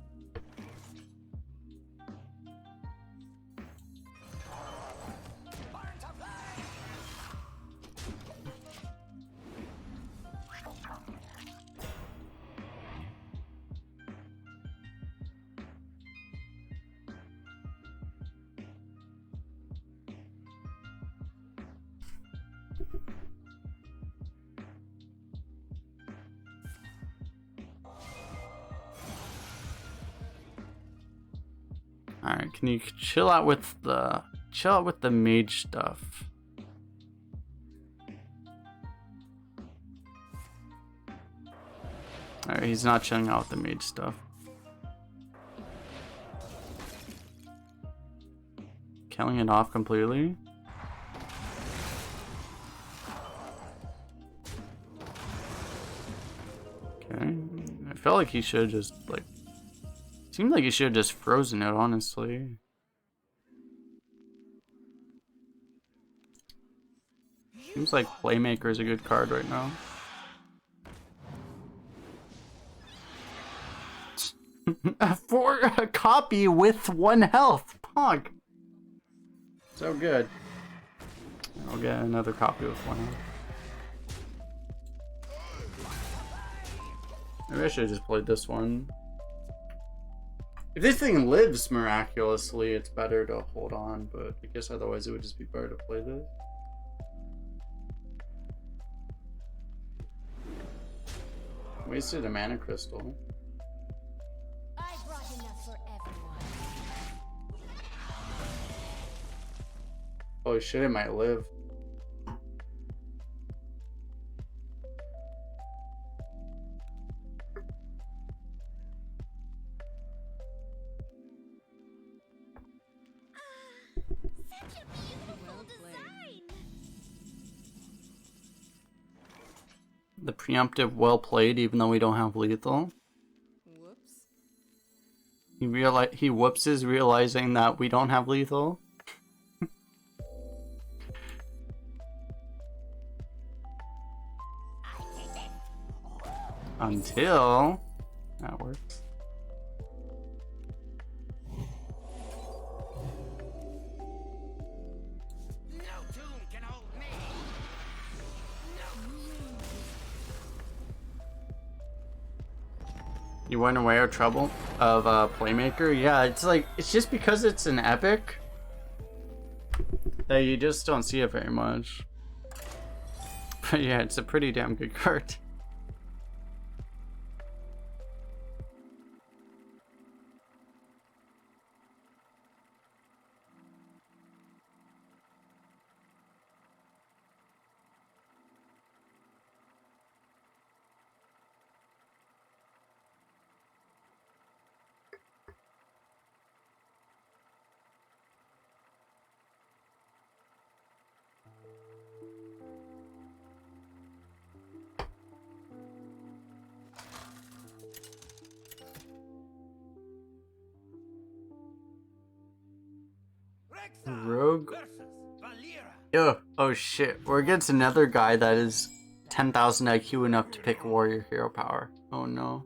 Alright, can you chill out with the mage stuff? Alright, he's not chilling out with the mage stuff. Killing it off completely? Okay. I felt like he should have just, like... Seemed like he should have just frozen it, honestly. Seems like Playmaker is a good card right now. For a copy with 1 health. Pog. So good. I'll get another copy with 1 health. Maybe I should have just played this one. If this thing lives miraculously, it's better to hold on, but I guess otherwise it would just be better to play this. Wasted a mana crystal. I brought enough for everyone. Holy shit, it might live. Such a beautiful design. The preemptive well played, even though we don't have lethal. Whoops. He whoopses realizing that we don't have lethal. Until that works. No tomb can hold me. You weren't aware of trouble of Playmaker? Yeah, it's like, it's just because it's an epic that you just don't see it very much. But yeah, it's a pretty damn good card. Rogue. Ugh. Oh shit. We're against another guy that is 10,000 IQ enough to pick warrior hero power. Oh no.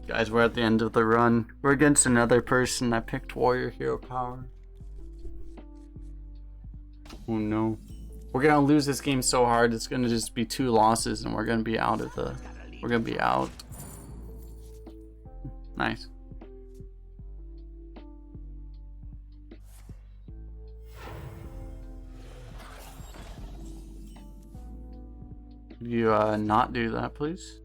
Guys, we're at the end of the run. We're against another person that picked warrior hero power. Oh no. We're gonna lose this game so hard, it's gonna just be 2 losses and we're gonna be out of the... We're gonna be out. Nice. Could you not do that, please?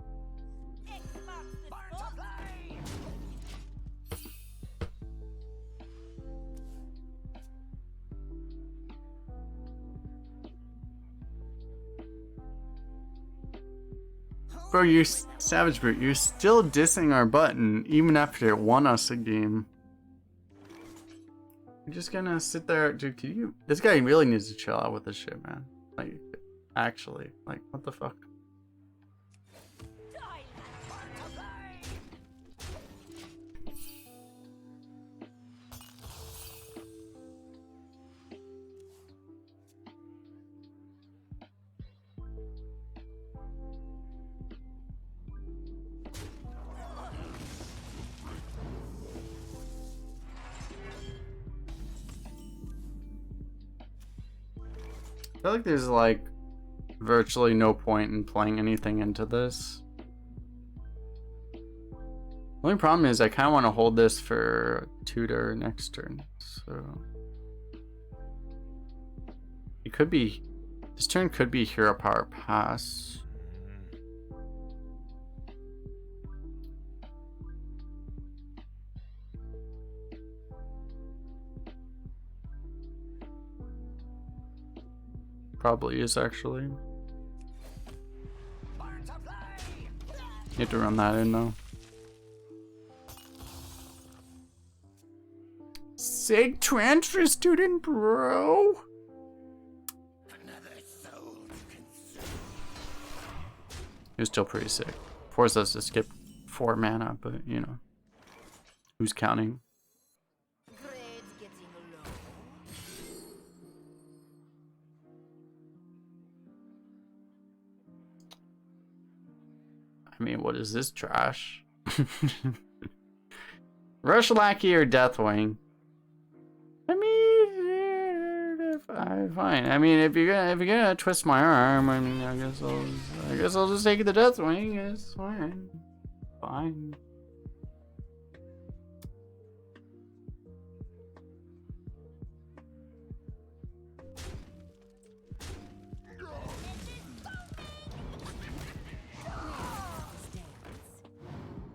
Bro, you savage brute, you're still dissing our button even after it won us a game. You're just gonna sit there, dude. Can you? This guy really needs to chill out with this shit, man. Like, actually, like, what the fuck? I feel like there's like virtually no point in playing anything into this. The only problem is I kind of want to hold this for tutor next turn, so it could be, this turn could be hero power pass. Probably is actually. You have to run that in though. Sig transfer student, bro. He was still pretty sick. Forced us to skip 4 mana, but you know, who's counting? Grades getting low. I mean, what is this trash? Rush Lackey or Deathwing? I mean, fine. I mean, if you're gonna twist my arm, I mean, I guess I'll just take the Deathwing. It's fine. Fine.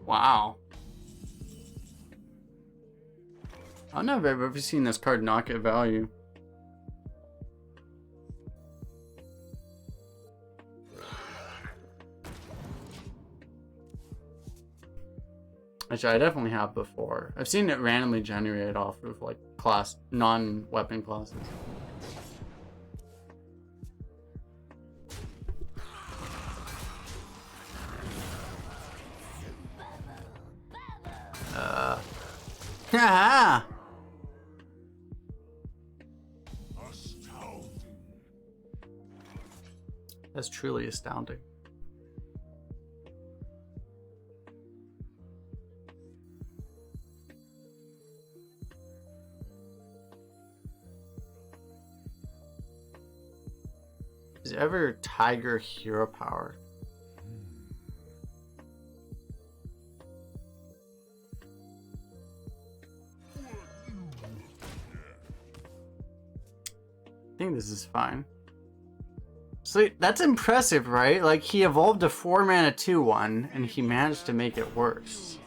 Wow. I don't know if I've ever seen this card not get value. Actually, I definitely have before. I've seen it randomly generated off of like class, non-weapon classes. Ah! Astounding. That's truly astounding. Is ever Tiger hero power? I think this is fine. So that's impressive, right? Like, he evolved a 4-mana 2/1 and he managed to make it worse.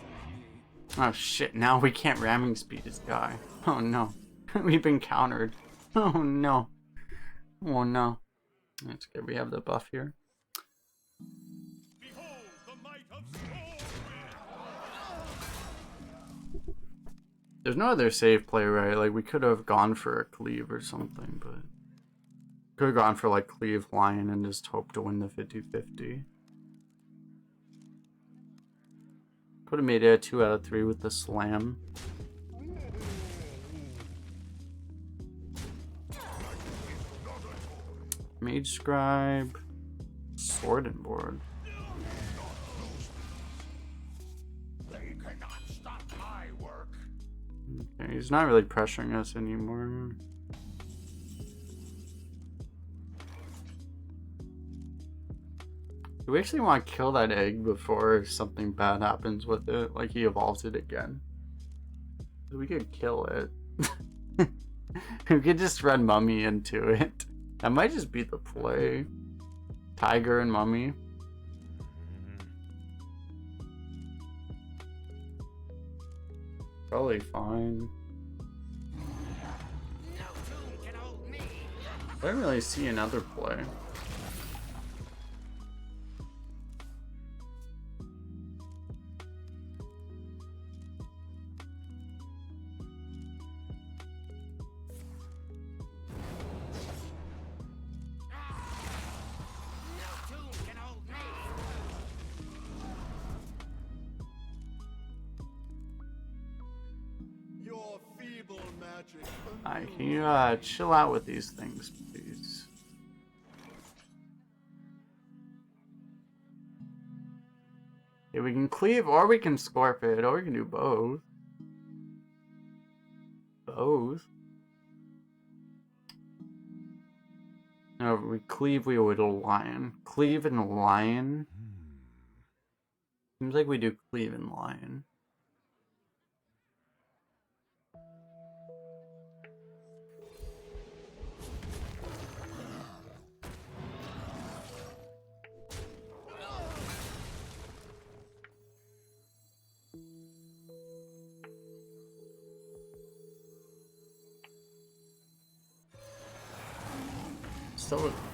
Oh shit, now we can't ramming speed his guy. Oh no. We've been countered. Oh no. Oh no. That's good, we have the buff here. Behold the might of Scholomance. There's no other save play, right? Like, we could have gone for a cleave or something, but... Could have gone for, like, cleave lion and just hope to win the 50-50. Could have made it a 2 out of 3 with the slam. Mage Scribe. Sword and board. They cannot stop my work. Okay, he's not really pressuring us anymore. Do we actually want to kill that egg before something bad happens with it? Like he evolves it again? We could kill it. We could just run Mummy into it. That might just be the play. Tiger and Mummy. Probably fine. No tomb can hold me. I don't really see another play. No tomb can hold me. Your feeble magic. Alright, can you chill out with these things, please? Okay, we can cleave or we can scorp it, or we can do both. Both? No, if we cleave, we would a lion. Cleave and lion? Seems like we do cleave and lion.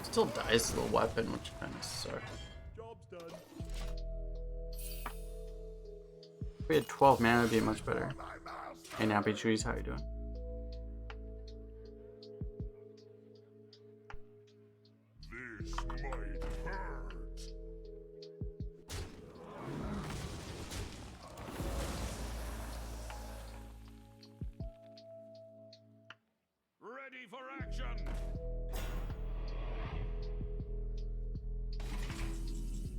Still dies to the weapon, which kind of sucks. Job's done. If we had 12 mana, it'd be much better. Hey, Nappy Trees, how you doing? This might hurt. Ready for action.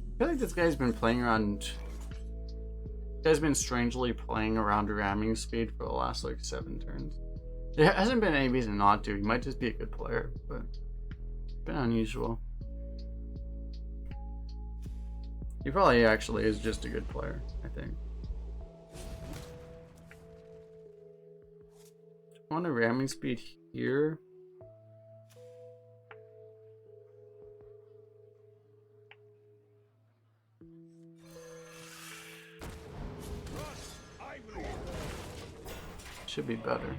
I feel like this guy's been playing around. This guy's been strangely playing around ramming speed for the last like 7 turns. There hasn't been any reason not to. He might just be a good player, but it's been unusual. He probably actually is just a good player, I think. I want a ramming speed here. I will. Should be better.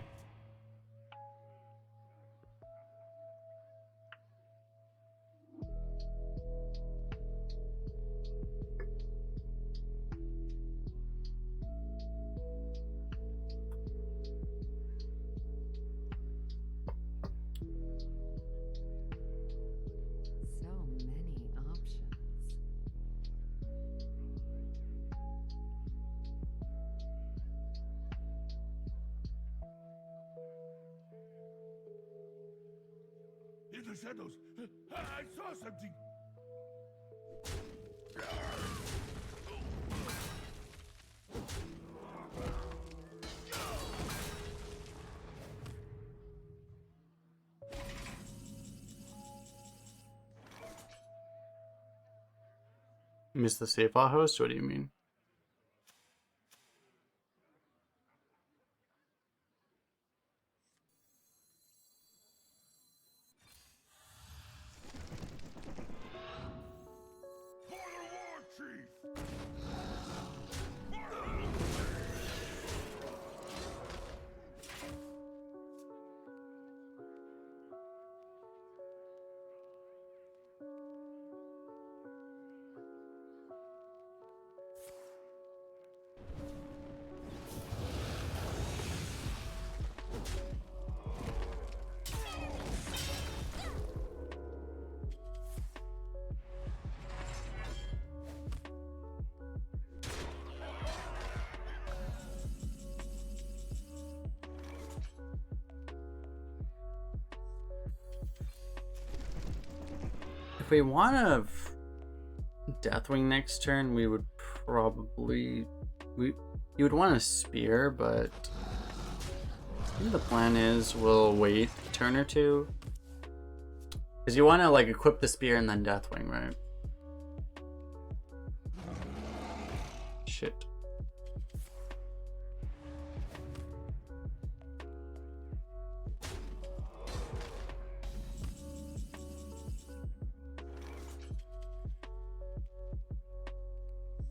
So many options. the shadows. I saw something. Miss the safe host? What do you mean? For the war chief. If we want a Deathwing next turn, we would probably you would want a spear, but I think the plan is we'll wait a turn or two, because you want to like equip the spear and then Deathwing, right? Shit.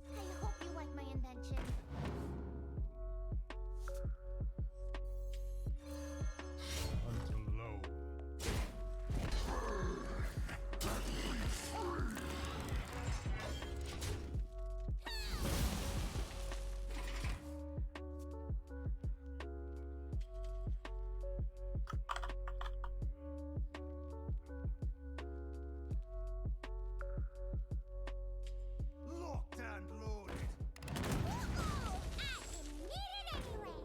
I hope you like my invention. Until low. Locked and loaded. I didn't need it anyway.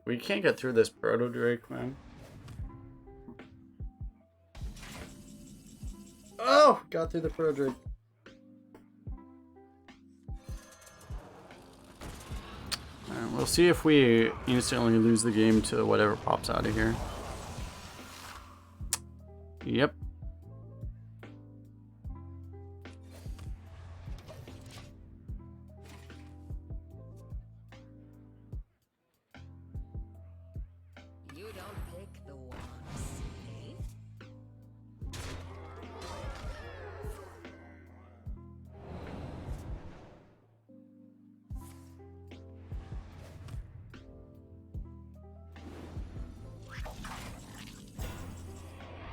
We can't get through this Proto Drake, man. Oh, got through the Proto Drake. Alright, we'll see if we instantly lose the game to whatever pops out of here. Yep. You don't pick the ones, eh?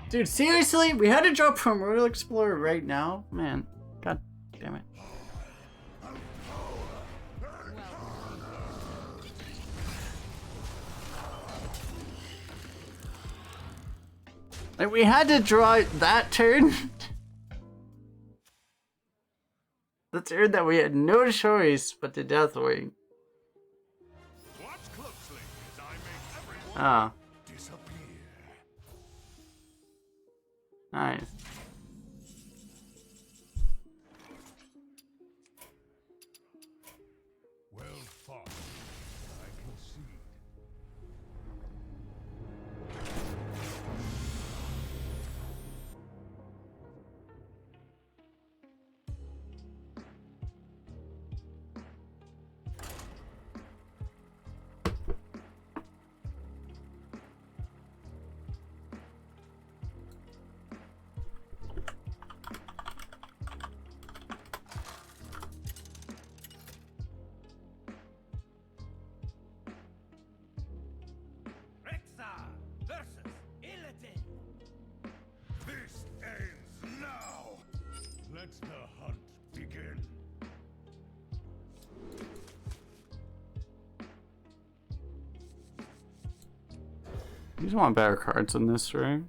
Dude, seriously? We had to drop from Royal Explorer right now? Man, god damn it. Like, we had to draw it that turn. The turn that we had no choice but to Deathwing. Watch closely as I make everyone Ah, disappear. nice. Well fought. I concede. Rexa versus Illidan. This ends now. Let the hunt begin. You just want better cards in this, right?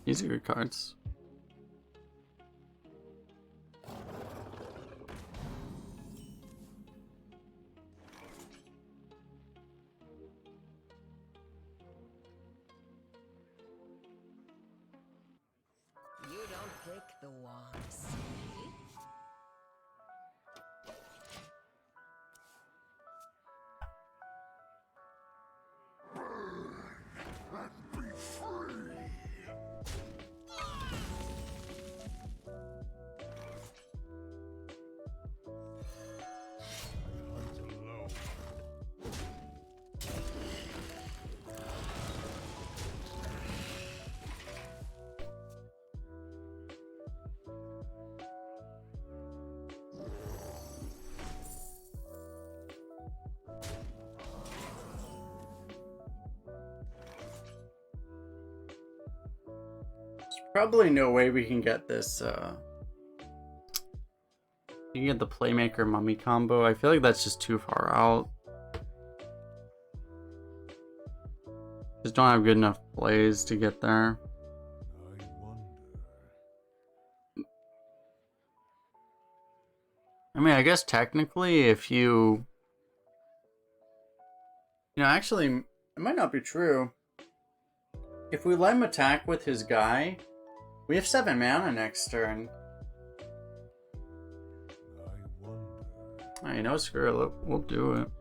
These are good cards. You don't pick the wants. Hunt alone. Probably no way we can get this, you can get the Playmaker Mummy combo. I feel like that's just too far out. Just don't have good enough plays to get there. I wonder. I mean, I guess technically if you... actually, it might not be true. If we let him attack with his guy, we have 7 mana next turn. I wonder. You know, screw it, we'll do it.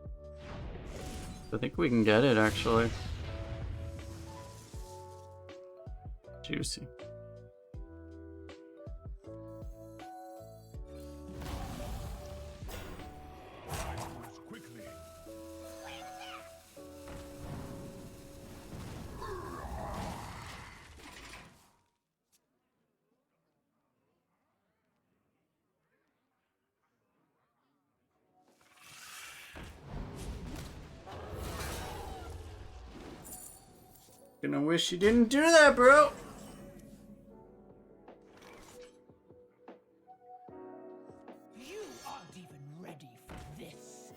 I think we can get it, actually. Juicy. I moves quickly. Gonna wish you didn't do that, bro. You aren't even ready for this.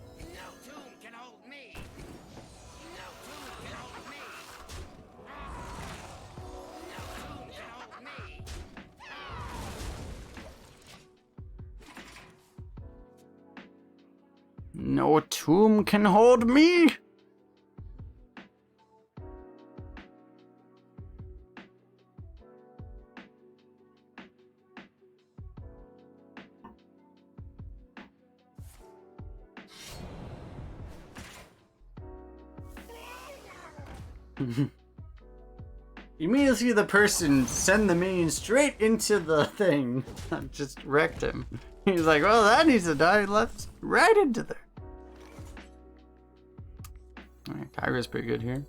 No tomb can hold me. No tomb can hold me. No tomb can hold me. No tomb can hold me. You immediately see the person send the minion straight into the thing. Just wrecked him. He's like, well, that needs to die. Left right into there. Alright, Kyra's pretty good here.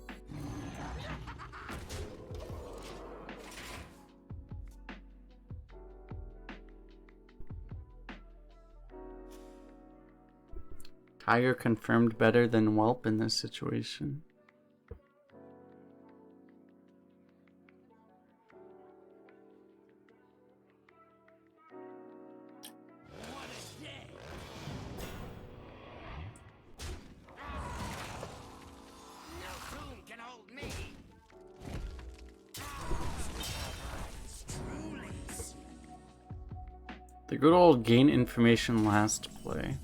Kyra confirmed better than Whelp in this situation. The good old gain information last play.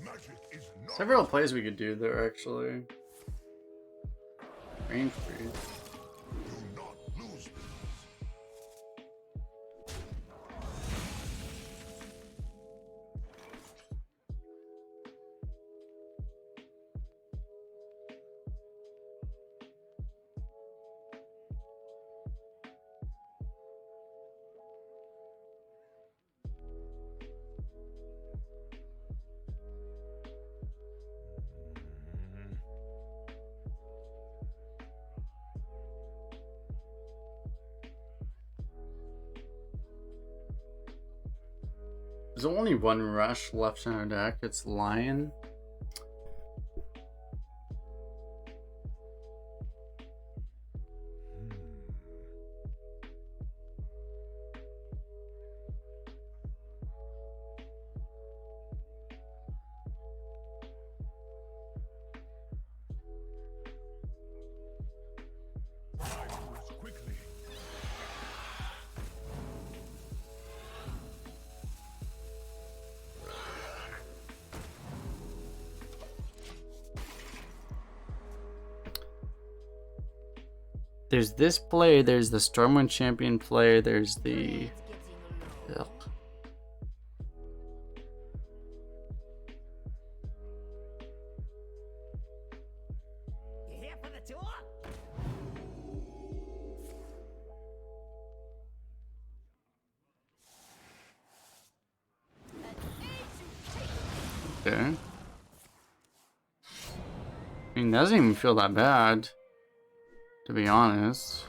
Magic is not. Several plays we could do there actually. Range freeze. Do not lose these. There's only one rush left in our deck. It's Lion. Moves quickly. There's this play, there's the Stormwind Champion play, there's the... Ugh. You here for the tour? Okay. I mean, it doesn't even feel that bad, to be honest.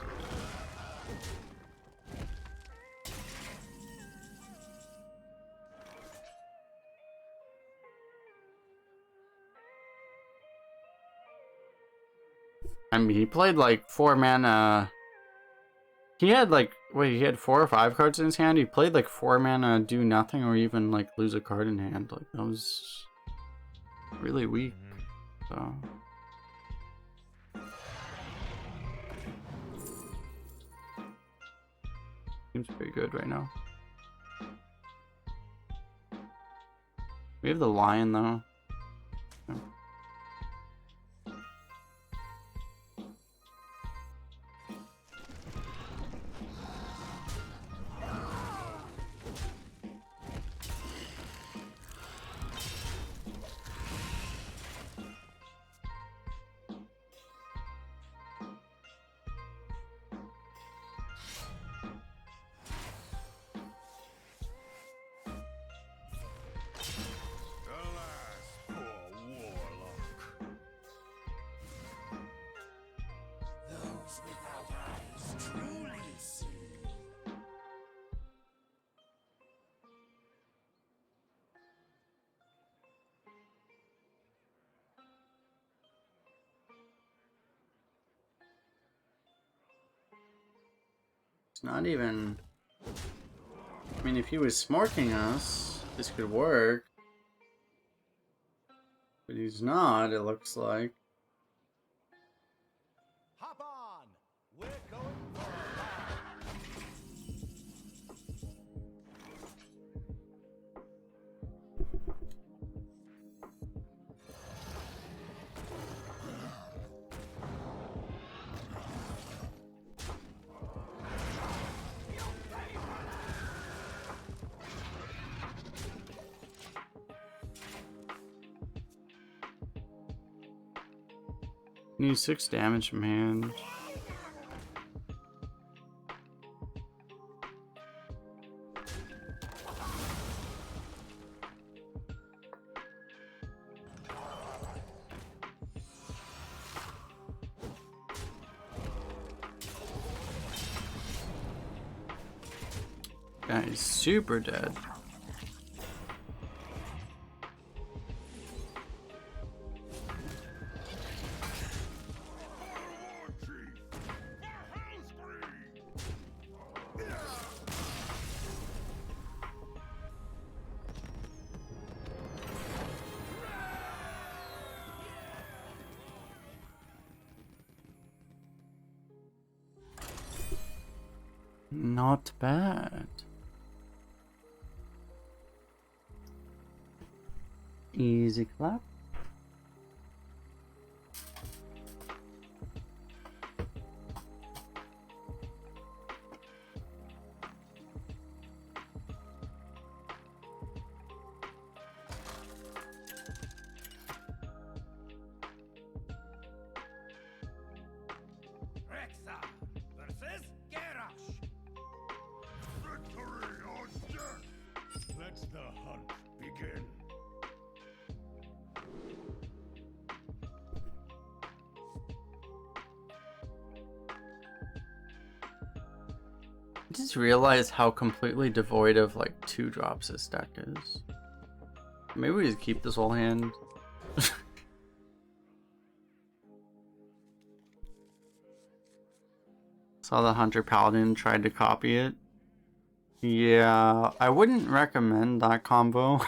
I mean, he played like 4 mana. He had like, wait, he had 4 or 5 cards in his hand. He played like 4 mana, do nothing, or even like lose a card in hand. Like, that was really weak. So. Seems pretty good right now. We have the Lion though. Yeah. Alas, poor warlock. Those without eyes truly see. It's not even... I mean, if he was smorking us, this could work. But he's not, it looks like. Hop on. We're going for a ride. Need 6 damage from hand. Guy is super dead. Not bad. Easy clap. Rexa versus Garrosh. Victory or death. Let the hunt begin. I just realized how completely devoid of like 2-drops this deck is. Maybe we just keep this whole hand. Saw the Hunter Paladin tried to copy it. Yeah, I wouldn't recommend that combo.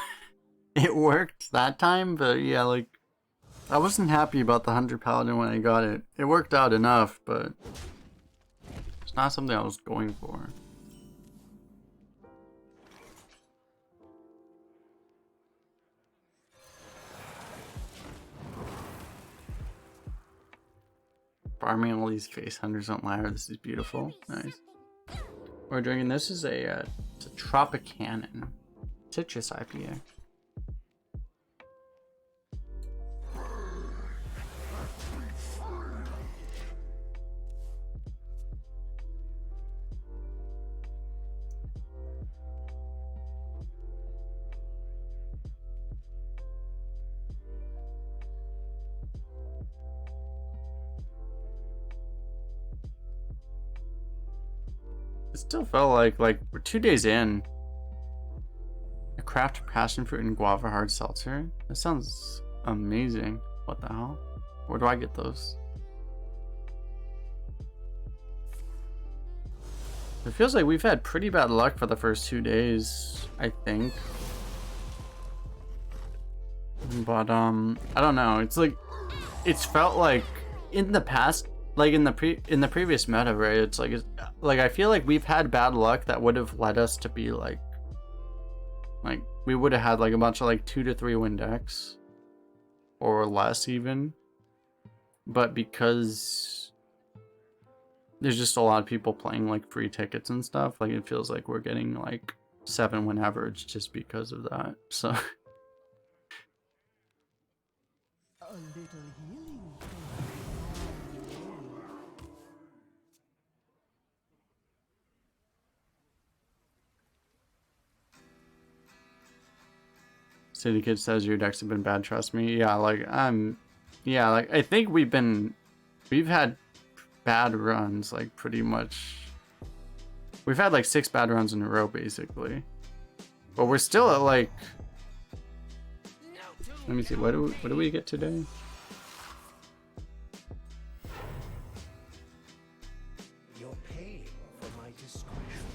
It worked that time, but yeah, like I wasn't happy about the Hunter Paladin when I got it. It worked out enough, but it's not something I was going for. Farming all these face hunters on ladder. This is beautiful. Nice. We're drinking. This is it's a Tropicana citrus IPA. It still felt like we're 2 days in. A craft passion fruit and guava hard seltzer. That sounds amazing. What the hell? Where do I get those? It feels like we've had pretty bad luck for the first 2 days, I think. But I don't know. It's like it's felt like in the past, like in the previous meta, right? It's like I feel like we've had bad luck that would have led us to be like we would have had like a bunch of like 2 to 3 win decks or less even. But because there's just a lot of people playing like free tickets and stuff, like it feels like we're getting like 7 win average just because of that. So A little healing. City Kid says your decks have been bad, trust me. Yeah, yeah, like I think we've had bad runs, like pretty much. We've had like 6 bad runs in a row basically. But we're still at like, let me see, what do we get today? You're paying for my discretion.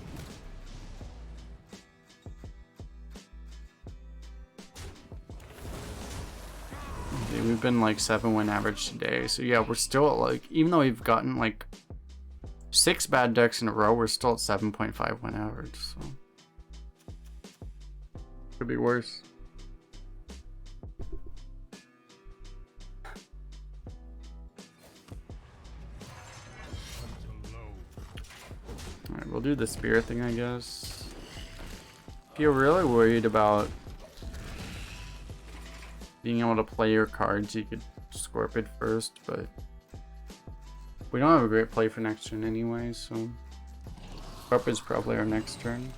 Okay, we've been like 7 win average today. So yeah, we're still at like, even though we've gotten like 6 bad decks in a row, we're still at 7.5 win average. So could be worse. Alright, we'll do the spirit thing, I guess. If you're really worried about being able to play your cards, you could Scorpid first, but We don't have a great play for next turn anyway, so Harp is probably our next turn.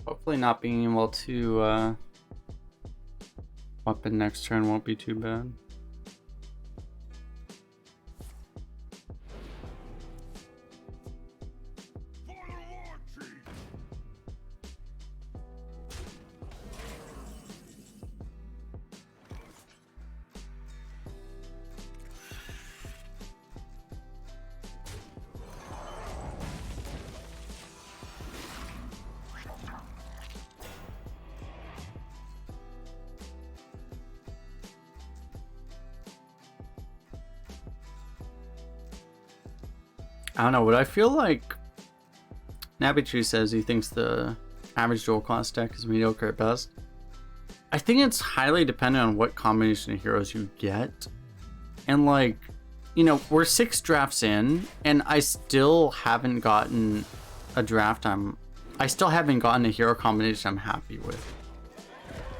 Hopefully not being able to weapon next turn won't be too bad. For the war chief! I don't know, what I feel like Nabichu says he thinks the average dual class deck is mediocre at best. I think it's highly dependent on what combination of heroes you get. And like, you know, we're 6 drafts in and I still haven't gotten a draft I still haven't gotten a hero combination I'm happy with.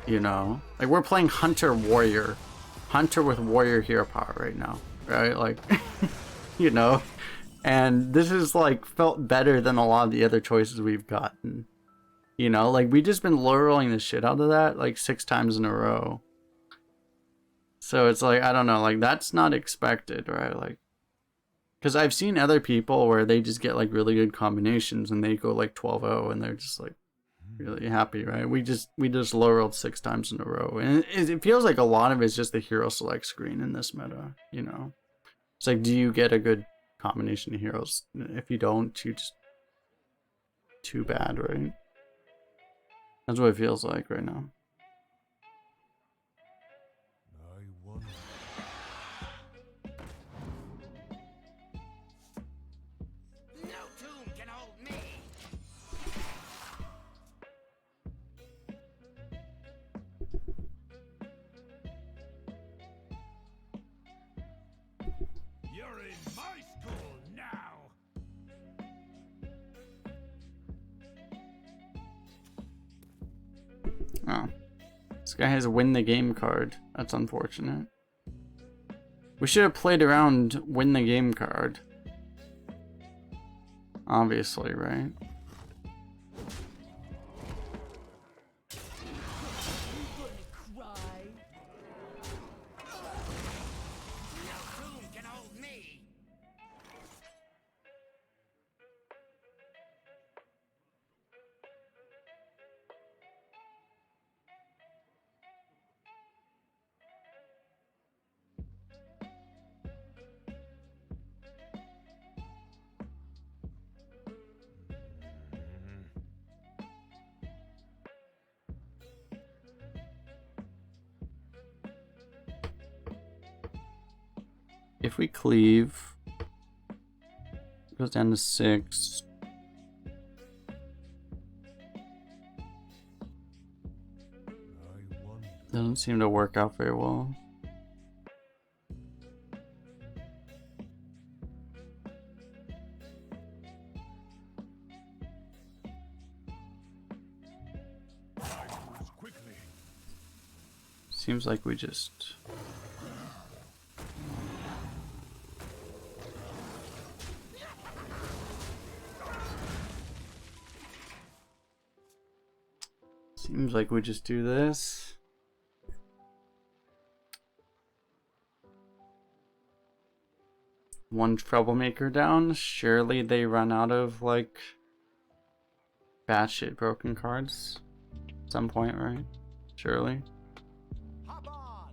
You know? Like we're playing Hunter Warrior. Hunter with Warrior hero power right now. Right? Like you know? And this is like felt better than a lot of the other choices we've gotten. You know, like we just been lowering the shit out of that like 6 times in a row. So it's like, I don't know, like that's not expected, right? Like, because I've seen other people where they just get like really good combinations and they go like 12-0 and they're just like really happy, right? We just lowered 6 times in a row. And it feels like a lot of it's just the hero select screen in this meta, you know? It's like, do you get a good combination of heroes? If you don't, you just too bad, right? That's what it feels like right now. I wonder. No tomb can hold me. You're in my school now! Oh. This guy has a win the game card. That's unfortunate. We should have played around win the game card. Obviously, right? No tomb can hold me. If we cleave, it goes down to 6. I wonder. Doesn't seem to work out very well. I move quickly. Seems like we just... Seems like we just do this. One troublemaker down. Surely they run out of like batshit broken cards at some point, right? Surely. Hop on!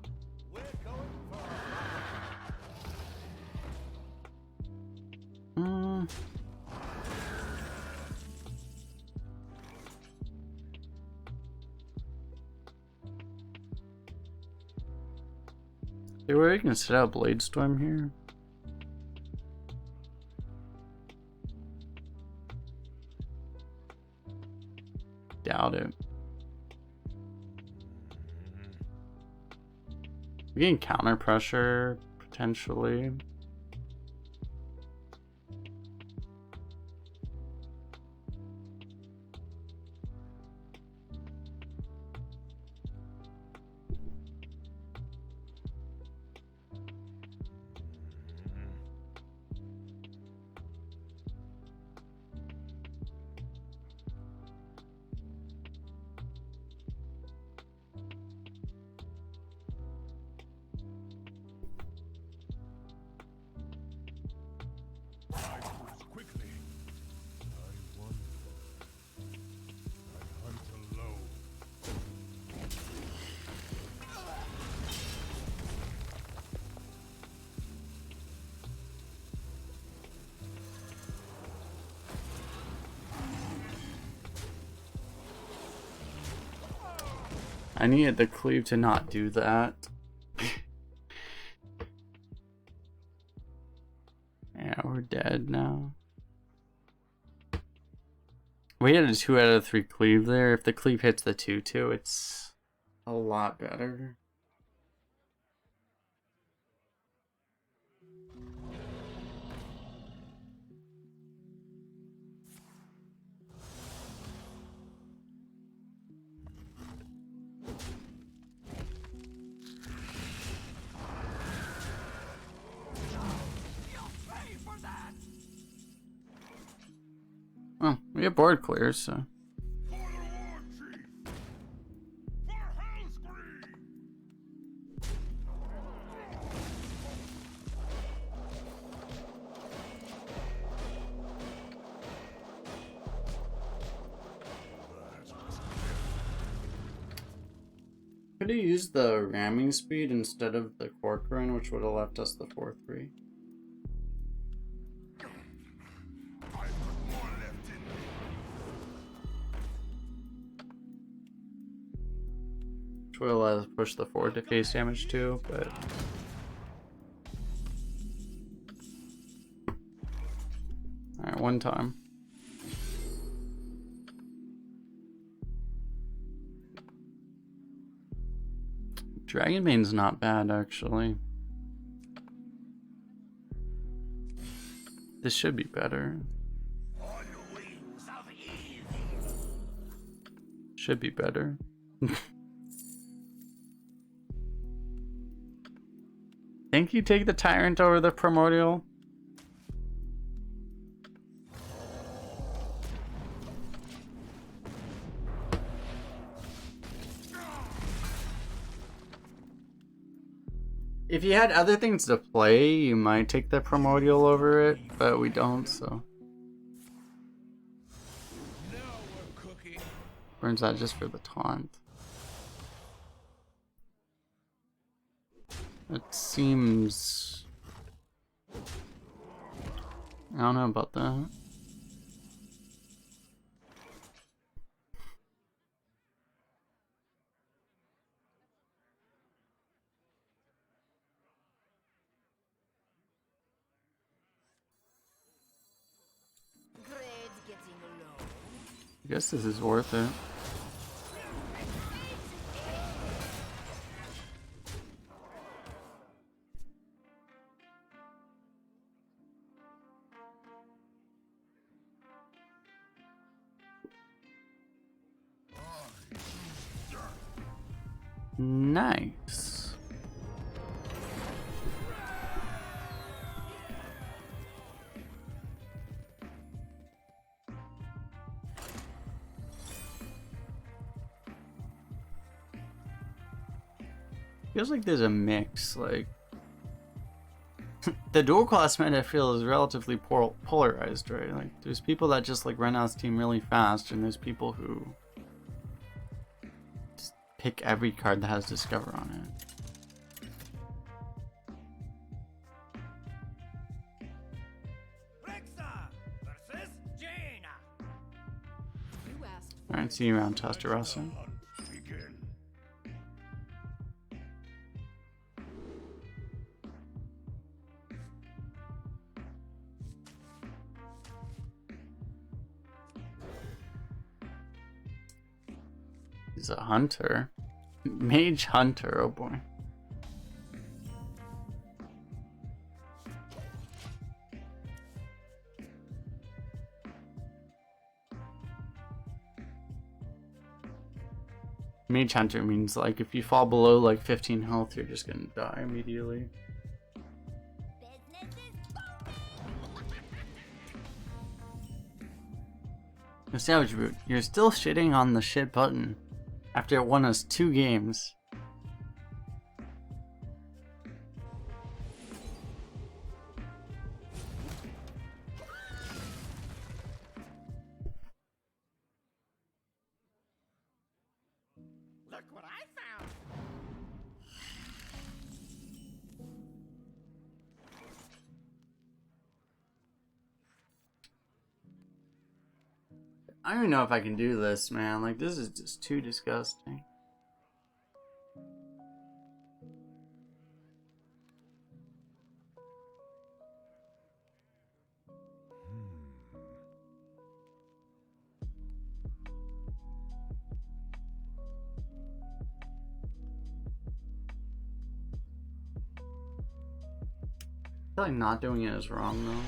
We're going for a ride. Okay, we can set out Blade Storm here. doubt it. We can counter pressure potentially. I cruise quickly. I wander. I hunt alone. I needed the cleave to not do that. Yeah, we're dead now. We had a 2 out of 3 cleave there. If the cleave hits the 2/2, it's a lot better. Oh, we have board clears, so. For the war chief! For Hellscream! Could have used the ramming speed instead of the cork run, which would have left us the 4/3. I've got more left in me. Which would have let us push the forward to case damage too, but. Alright, one time. Dragonbane's not bad, actually. This should be better. On wings of evil. Should be better. Think you take the Tyrant over the Primordial? If you had other things to play, you might take the Primordial over it, but we don't, so. Now we're cooking. Burns that just for the taunt. It seems... I don't know about that. Grade's getting low. I guess this is worth it. Nice. Feels like there's a mix, like the dual class meta I feel is relatively polarized, right? Like there's people that just like run out this team really fast, and there's people who just pick every card that has Discover on it. Rexa versus Jaina. You asked for Alright, see you around Testarossa. Begin. He's a hunter. Mage hunter, oh boy. Mage hunter means like if you fall below like 15 health, you're just gonna die immediately. Business is The Savage Root, you're still shitting on the shit button after it won us 2 games. Look what I found. I don't even know if I can do this, man. Like, this is just too disgusting. I feel like not doing it is wrong, though.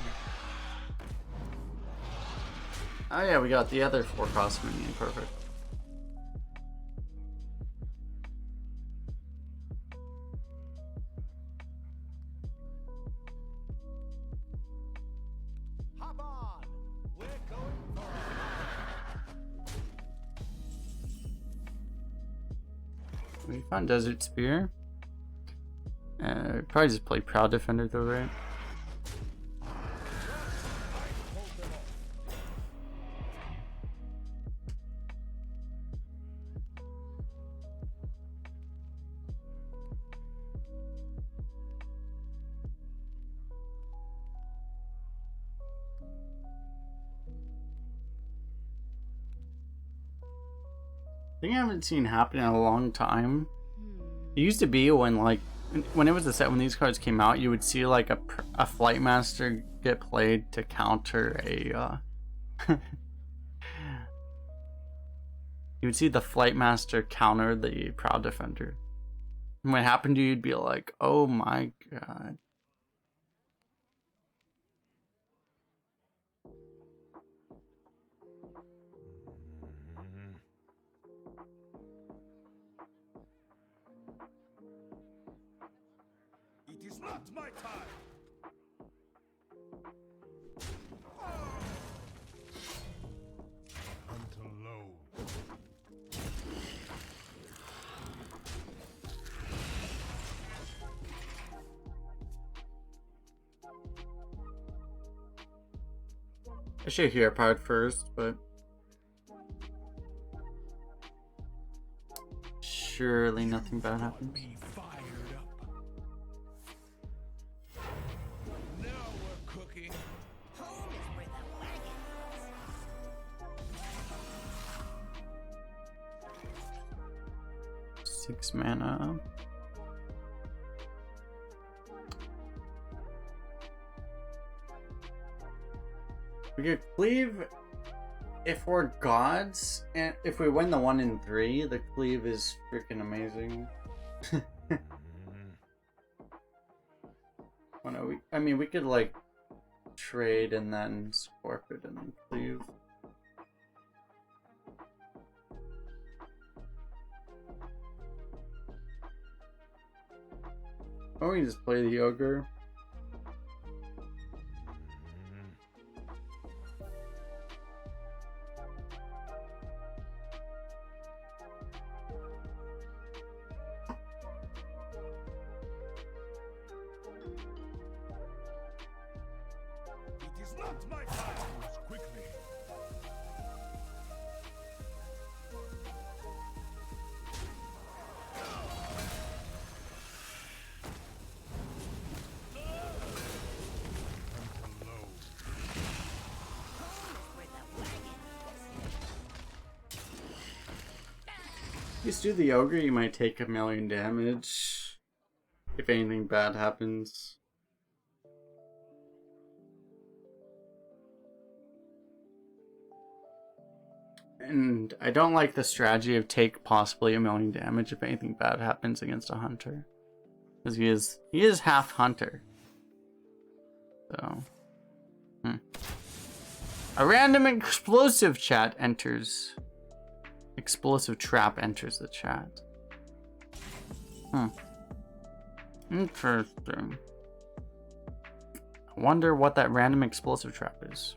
Oh yeah, we got the other 4-cost minion, perfect. Hop on! We're going for We found Desert Spear. Probably just play Proud Defender though, right? Thing I haven't seen happen in a long time. It used to be when when it was a set when these cards came out, you would see like a Flight Master get played to counter a you would see the Flight Master counter the Proud Defender. And when it happened to you, you'd be like, oh my god. It is not my time! Hunt alone. I should hear part first, but surely nothing bad happens. Be fired up. Now we're cooking. Home is where the wagon goes. 6 mana. We could cleave if we're gods, and if we win the 1 in 3, the cleave is freaking amazing. Oh no, I mean, we could like trade and then scorp it and then cleave. Or we just play the ogre. It is not my time. Moves quickly. Hunt alone. Home is where the wagon goes. Just do the ogre, you might take 1,000,000 damage. If anything bad happens. And I don't like the strategy of take possibly 1,000,000 damage if anything bad happens against a hunter. Because he is half hunter. So a random explosive chat enters. Explosive trap enters the chat. Interesting. I wonder what that random explosive trap is.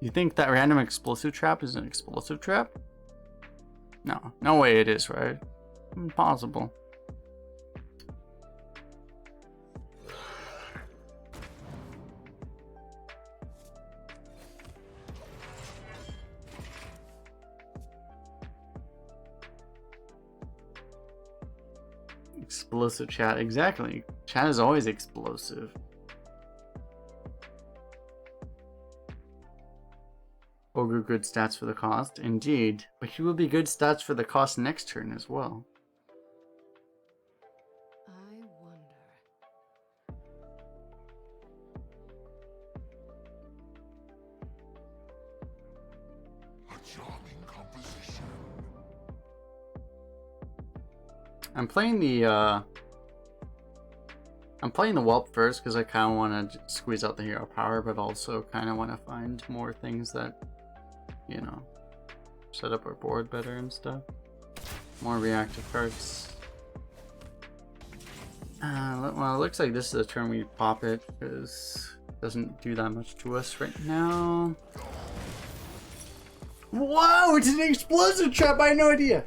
You think that random explosive trap is an explosive trap? No. No way it is, right? Impossible. Explosive chat, exactly. Chat is always explosive. Ogre good stats for the cost, indeed. But he will be good stats for the cost next turn as well. I wonder. A charming composition. I'm playing the whelp first because I kind of want to squeeze out the hero power, but also kind of want to find more things that, you know, set up our board better and stuff. More reactive cards. Well, it looks like this is the turn we pop it because it doesn't do that much to us right now. Wow, it's an explosive trap! I had no idea!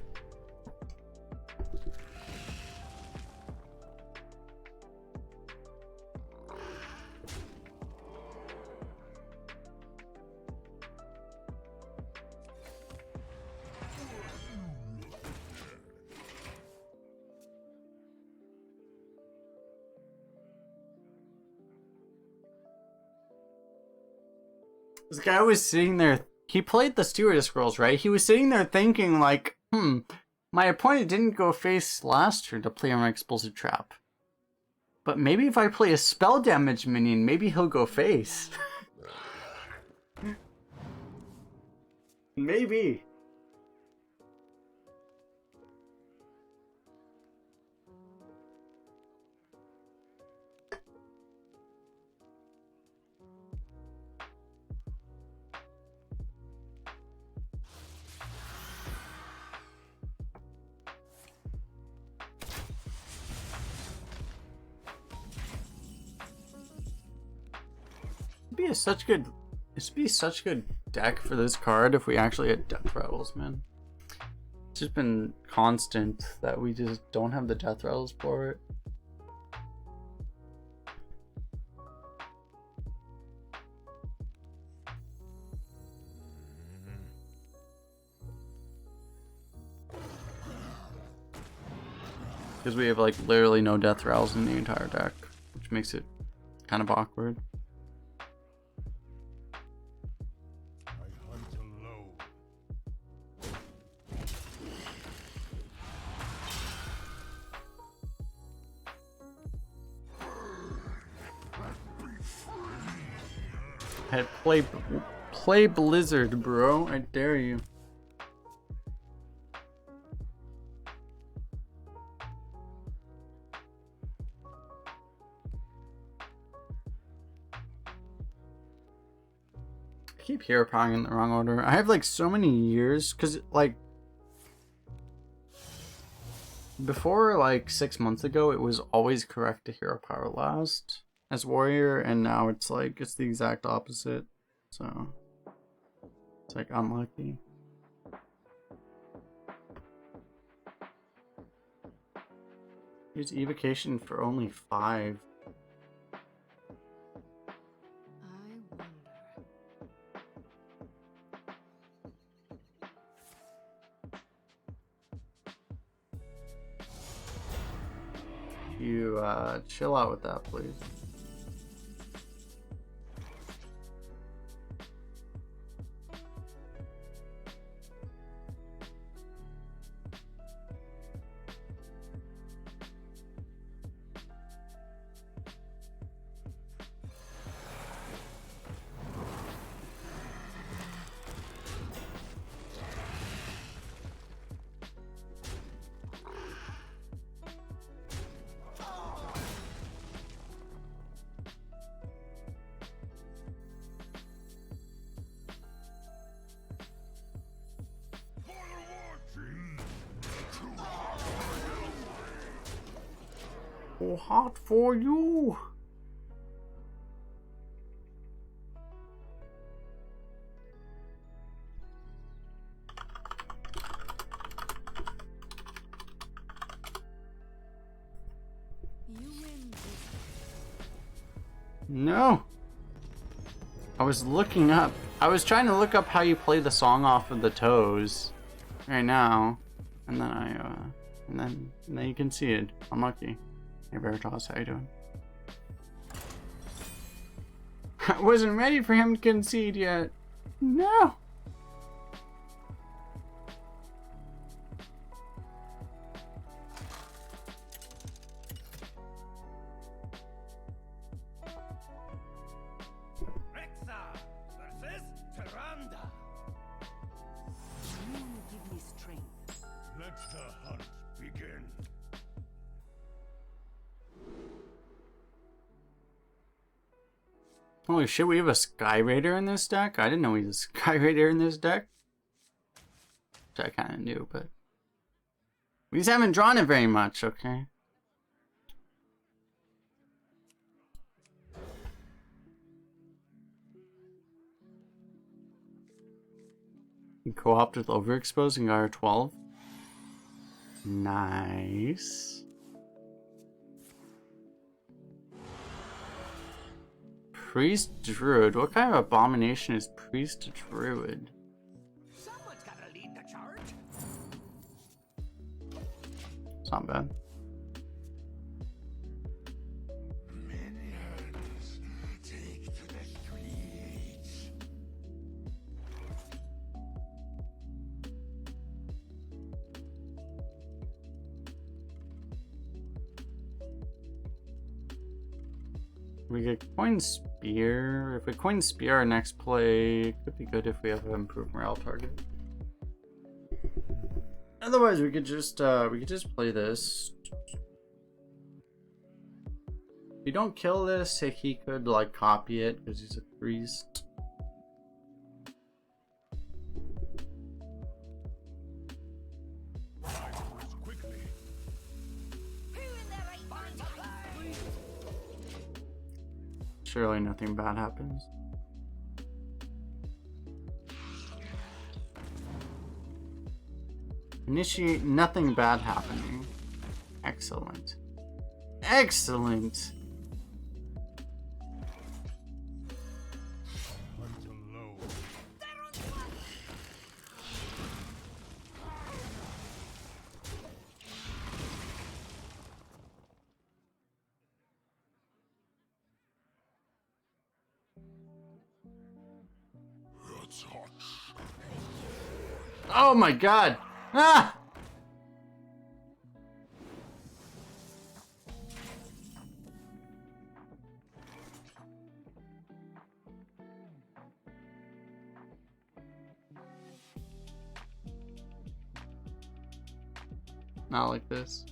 This guy was sitting there, he played the Stewardess Girls, right? He was sitting there thinking like, my opponent didn't go face last turn to play on an explosive trap. But maybe if I play a spell damage minion, maybe he'll go face. Maybe. This would be such good deck for this card if we actually had Death Rattles, man. It's just been constant that we just don't have the Death Rattles for it. Because we have like literally no Death Rattles in the entire deck, which makes it kind of awkward. Play Blizzard, bro. I dare you. I keep hero powering in the wrong order. I have like so many years because like before like 6 months ago it was always correct to hero power last as warrior, and now it's like it's the exact opposite. So it's like unlucky. Use evocation for only 5. I wonder. You chill out with that, please. So hot for you. You win this. No. I was looking up. I was trying to look up how you play the song off of the toes right now. And then and then you conceded. Unlucky. Hey Veritas, how you doing? I wasn't ready for him to concede yet. No. Rexa versus Tyrande. You give me strength. Let the hunt begin. Holy shit, we have a Sky Raider in this deck? I didn't know we had a Sky Raider in this deck. Which I kind of knew, but... we just haven't drawn it very much, okay? You co-opt with Overexposed and got our 12. Nice. Priest Druid. What kind of abomination is Priest Druid? Someone's gotta lead the charge. It's not bad. Minions, take to the streets. We get Coin Spear. If we Coin Spear our next play, it could be good if we have an improved morale target. Otherwise, we could just play this. If you don't kill this, he could like copy it because he's a priest. Quickly. Who in their right mind to play? Surely nothing bad happens. Initiate nothing bad happening. Excellent. Excellent! Hunt alone. That's hot. Oh my god! Ah! Not like this.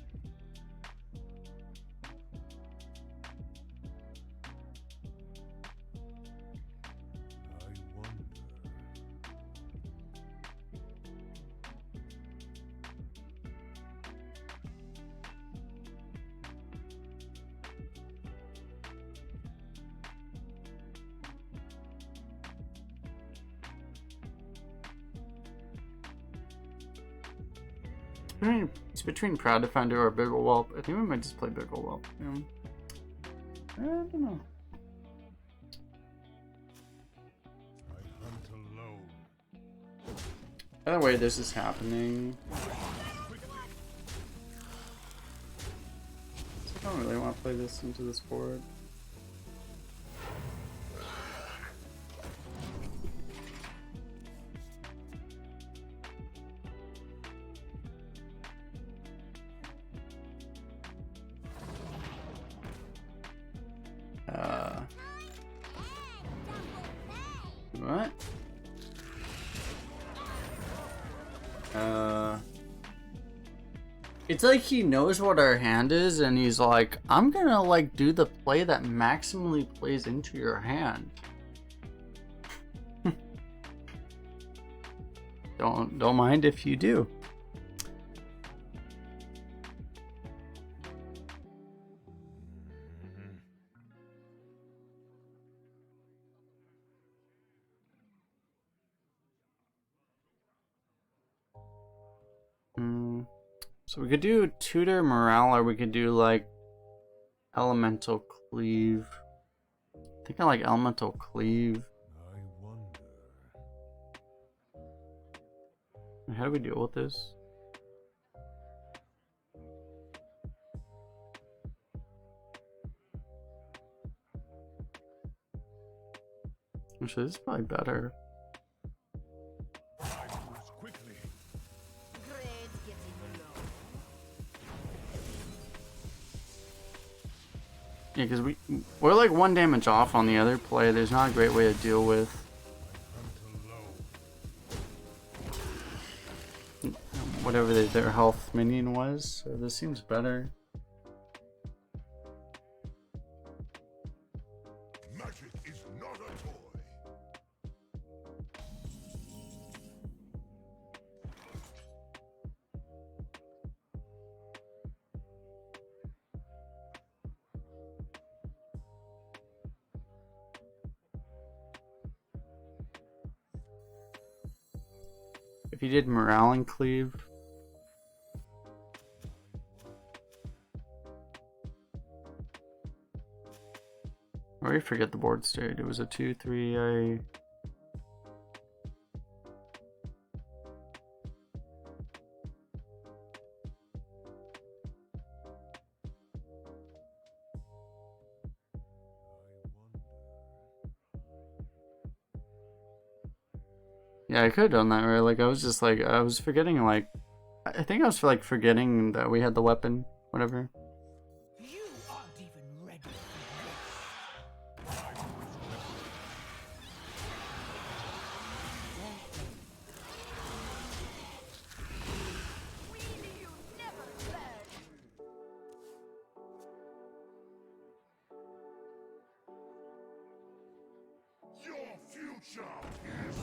I wonder. It's between Proud Defender or Biggle Whelp. I think we might just play Biggle Whelp. Yeah. I don't know. I hunt alone. Either way, this is happening. I don't really want to play this into this board. What? It's like he knows what our hand is and he's like, I'm gonna like do the play that maximally plays into your hand. Don't mind if you do. So we could do Tutor Morale, or we could do like Elemental Cleave. I think I like Elemental Cleave. I wonder. How do we deal with this? Actually, this is probably better. I moves quickly. Grades getting low. Yeah, because we're like 1 damage off on the other play. There's not a great way to deal with Hunter low. whatever their health minion was. So this seems better. Magic is not a toy. If you did Morale and Cleave. I already forget the board state. It was a 2-3. Yeah, I could have done that, right? Like, I was just like, I was forgetting, like, I think I was like forgetting that we had the weapon, whatever. You aren't even ready for Really, you never learn. Your future is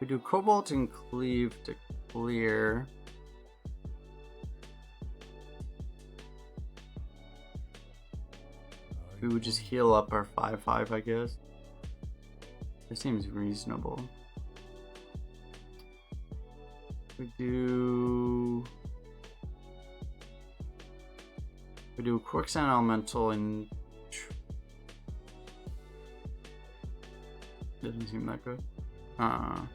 We do Cobalt and Cleave to clear. We would just heal up our 5/5, I guess. This seems reasonable. We do Quicksand Elemental and doesn't seem that good. I don't know.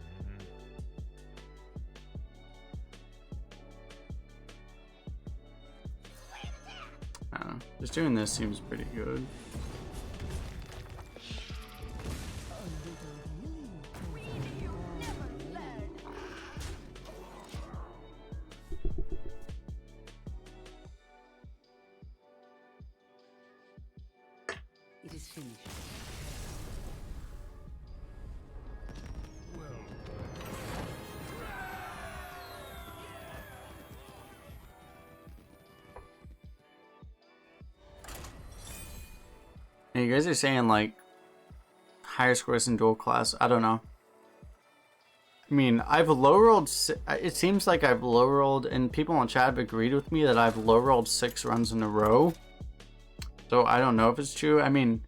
Just doing this seems pretty good. Really, you never learn. It is finished. And you guys are saying like higher scores in dual class. I don't know. I mean, I've low rolled. It seems like I've low rolled, and people in chat have agreed with me that I've low rolled 6 runs in a row. So I don't know if it's true. I mean,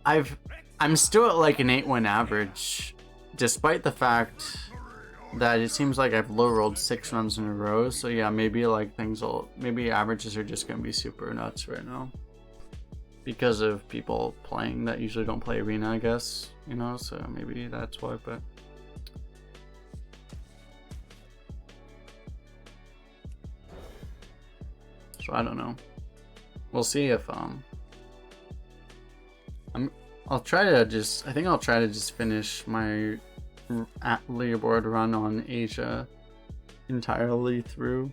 I'm still at like an 8-win average, despite the fact that it seems like I've low rolled 6 runs in a row. So yeah, maybe like maybe averages are just gonna be super nuts right now. Because of people playing that usually don't play Arena, I guess, you know, so maybe that's why, but... So I don't know. We'll see if, I'll try to just, I think I'll try to just finish my leaderboard run on Asia entirely through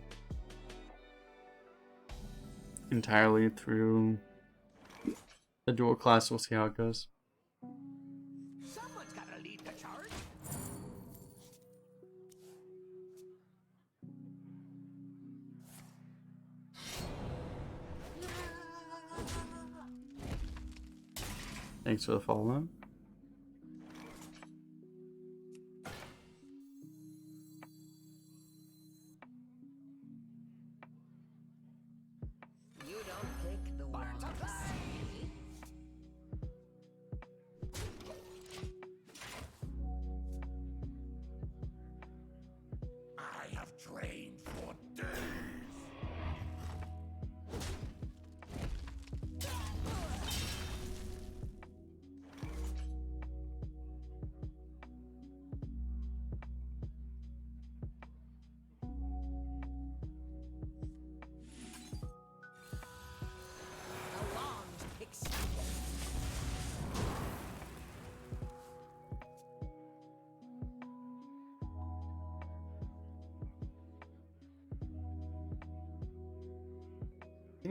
the dual class. We'll see how it goes. Someone's gotta lead the charge. Thanks for the follow.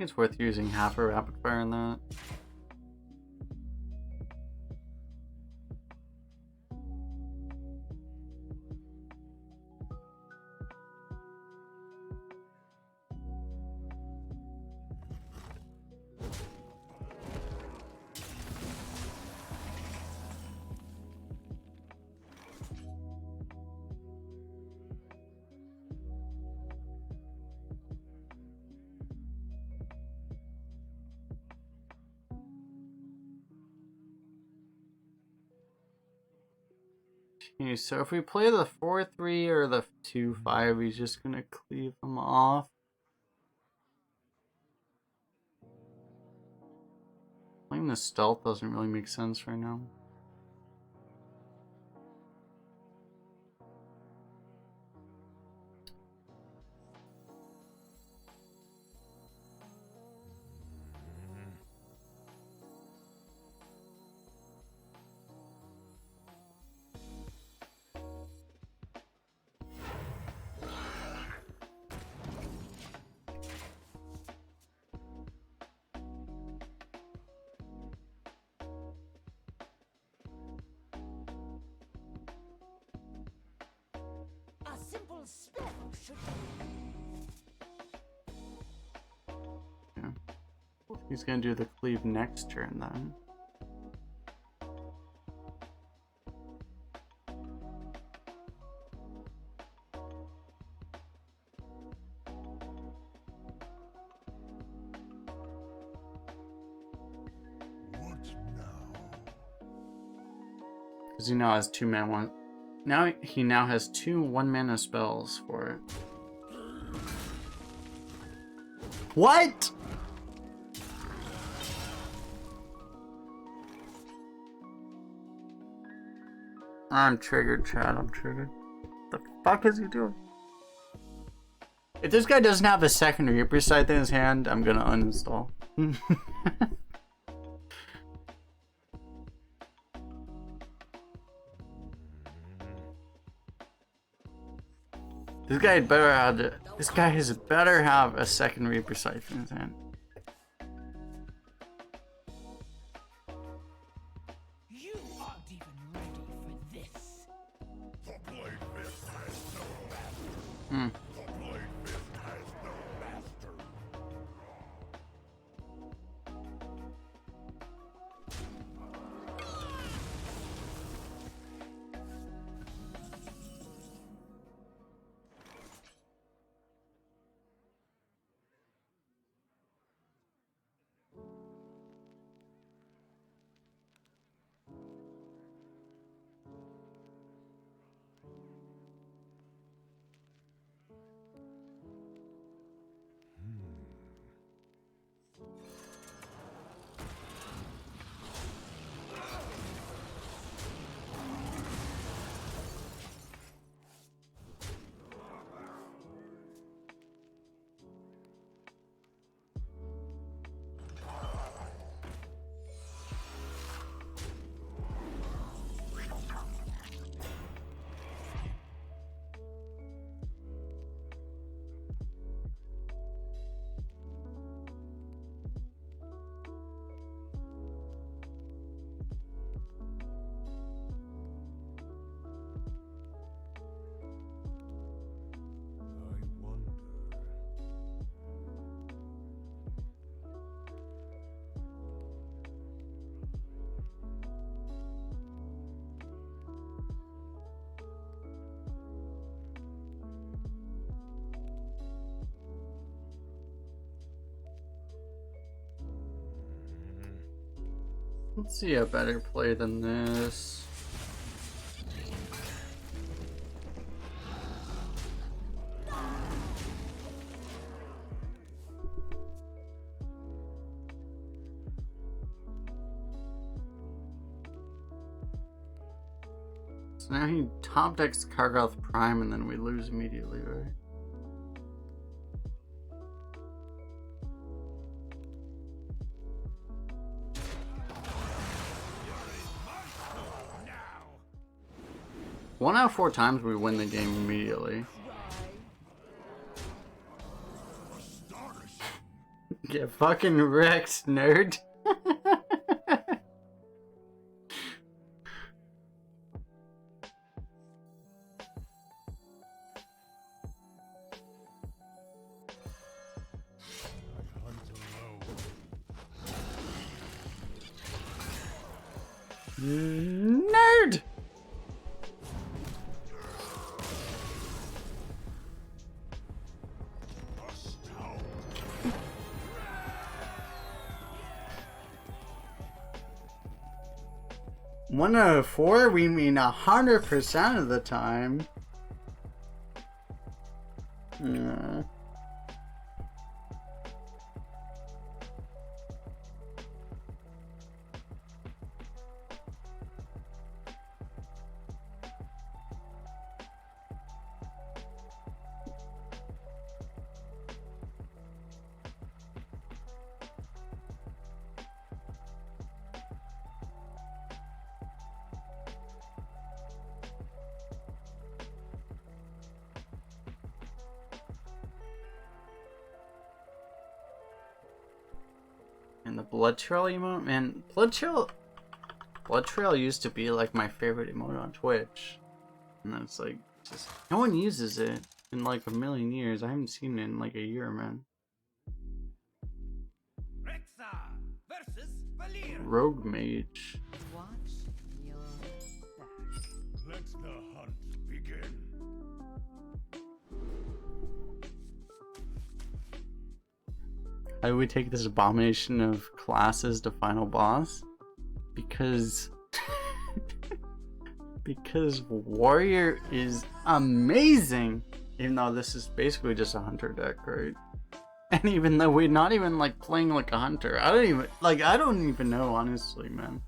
think it's worth using half a rapid fire in that. Okay, so if we play the 4-3 or the 2-5, he's just gonna cleave them off. Playing the stealth doesn't really make sense right now. A simple spell should Yeah. He's gonna do the cleave next turn then. What now? Because he now has 2 mana. He now has 2 1-mana spells for it. What? I'm triggered, Chad. I'm triggered. The fuck is he doing? If this guy doesn't have a second Reaper Scythe in his hand, I'm gonna uninstall. This guy has better have a second Reaper Scythe in his hand. You aren't even ready for this. The blade fist has no master. Hmm. The blade fist has no master. I wonder. Let's see a better play than this. So now he top decks Kargoth Prime and then we lose immediately, right? Now. 1 out of 4 times we win the game immediately. Astonishing. Get fucking wrecked, nerd. Nerd! One out of four? We mean 100% of the time. Yeah. And the Blood Trail emote? Man, Blood Trail used to be like my favorite emote on Twitch. And then it's like, just, no one uses it in like a million years. I haven't seen it in like a year, man. Rexa versus Valir. Rogue Mage. Watch your back. Let the hunt begin. How do we take this abomination of classes to final boss? Because because Warrior is amazing, even though this is basically just a hunter deck, right? And even though we're not even like playing like a hunter, I don't even know, honestly, man.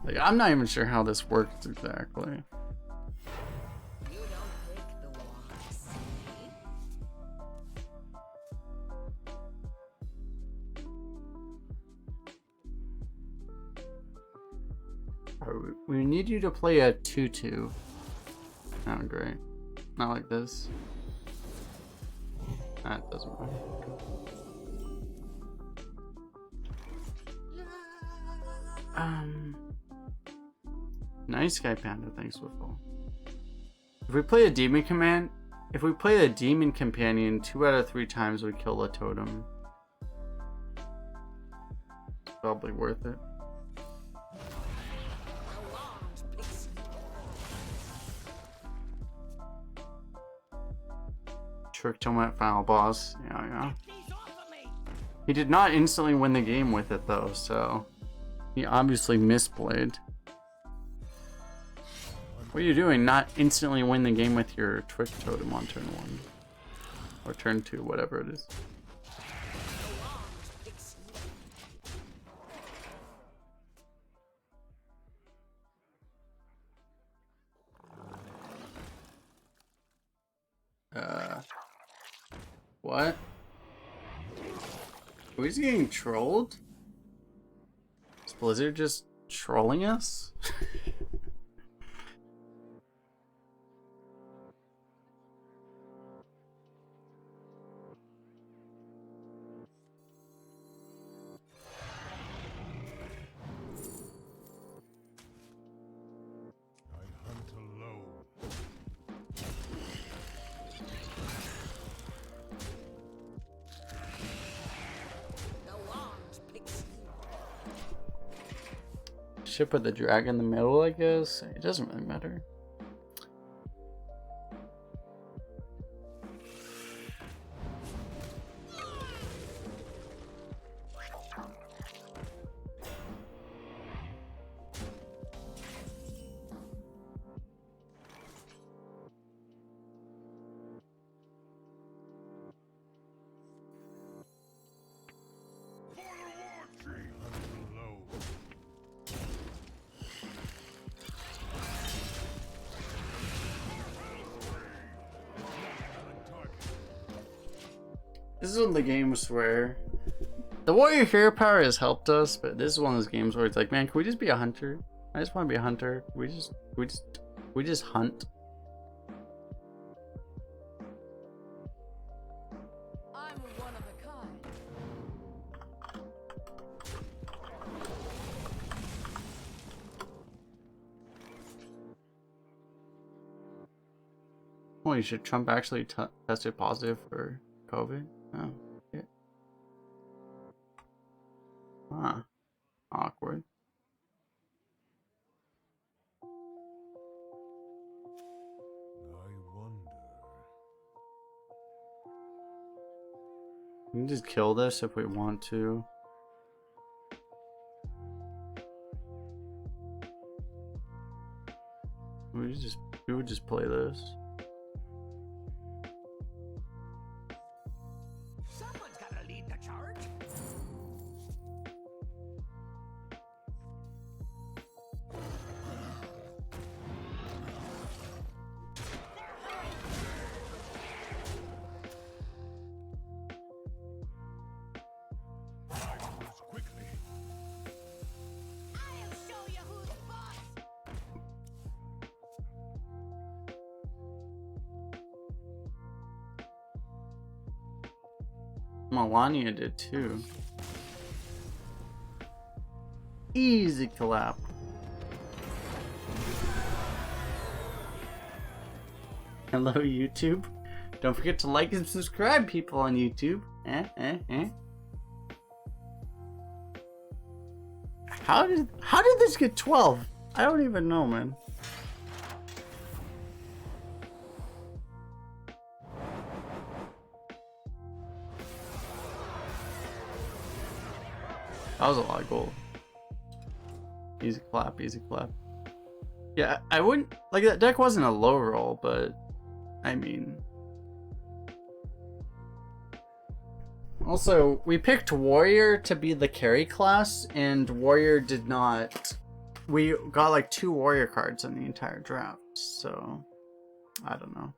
Like, I'm not even sure how this works exactly. You don't pick the wise. We need you to play a 2-2. Oh, great. Not like this. That doesn't matter. Nice guy Panda, thanks Wiffle. If we play a demon command, if we play a demon companion 2 out of 3 times we kill a totem. It's probably worth it. Tricked him at final boss. Yeah. These off of me. He did not instantly win the game with it though, so he obviously misplayed. What are you doing? Not instantly win the game with your Trick Totem on turn 1. Or turn 2, whatever it is. What? Who's getting trolled? Is Blizzard just trolling us? I hunt alone. Should put the dragon in the middle, I guess. It doesn't really matter. This is one of the games where the warrior hero power has helped us, but this is one of those games where it's like, man, can we just be a hunter? I just want to be a hunter. We just hunt. Holy shit, Trump actually tested positive for COVID? Oh, shit. Huh. Awkward. I wonder. We can just kill this if we want to. We would just play this. Someone's gotta lead the charge. I moves quickly. I'll show you who's boss. Melania did too. Easy clap. Hello, YouTube. Don't forget to like and subscribe, people on YouTube. How did this get 12? I don't even know, man. That was a lot of gold. Easy clap, easy clap. Yeah, I wouldn't like that deck wasn't a low roll, but I mean. Also, we picked Warrior to be the carry class, and Warrior did not. We got like 2 Warrior cards in the entire draft, so I don't know.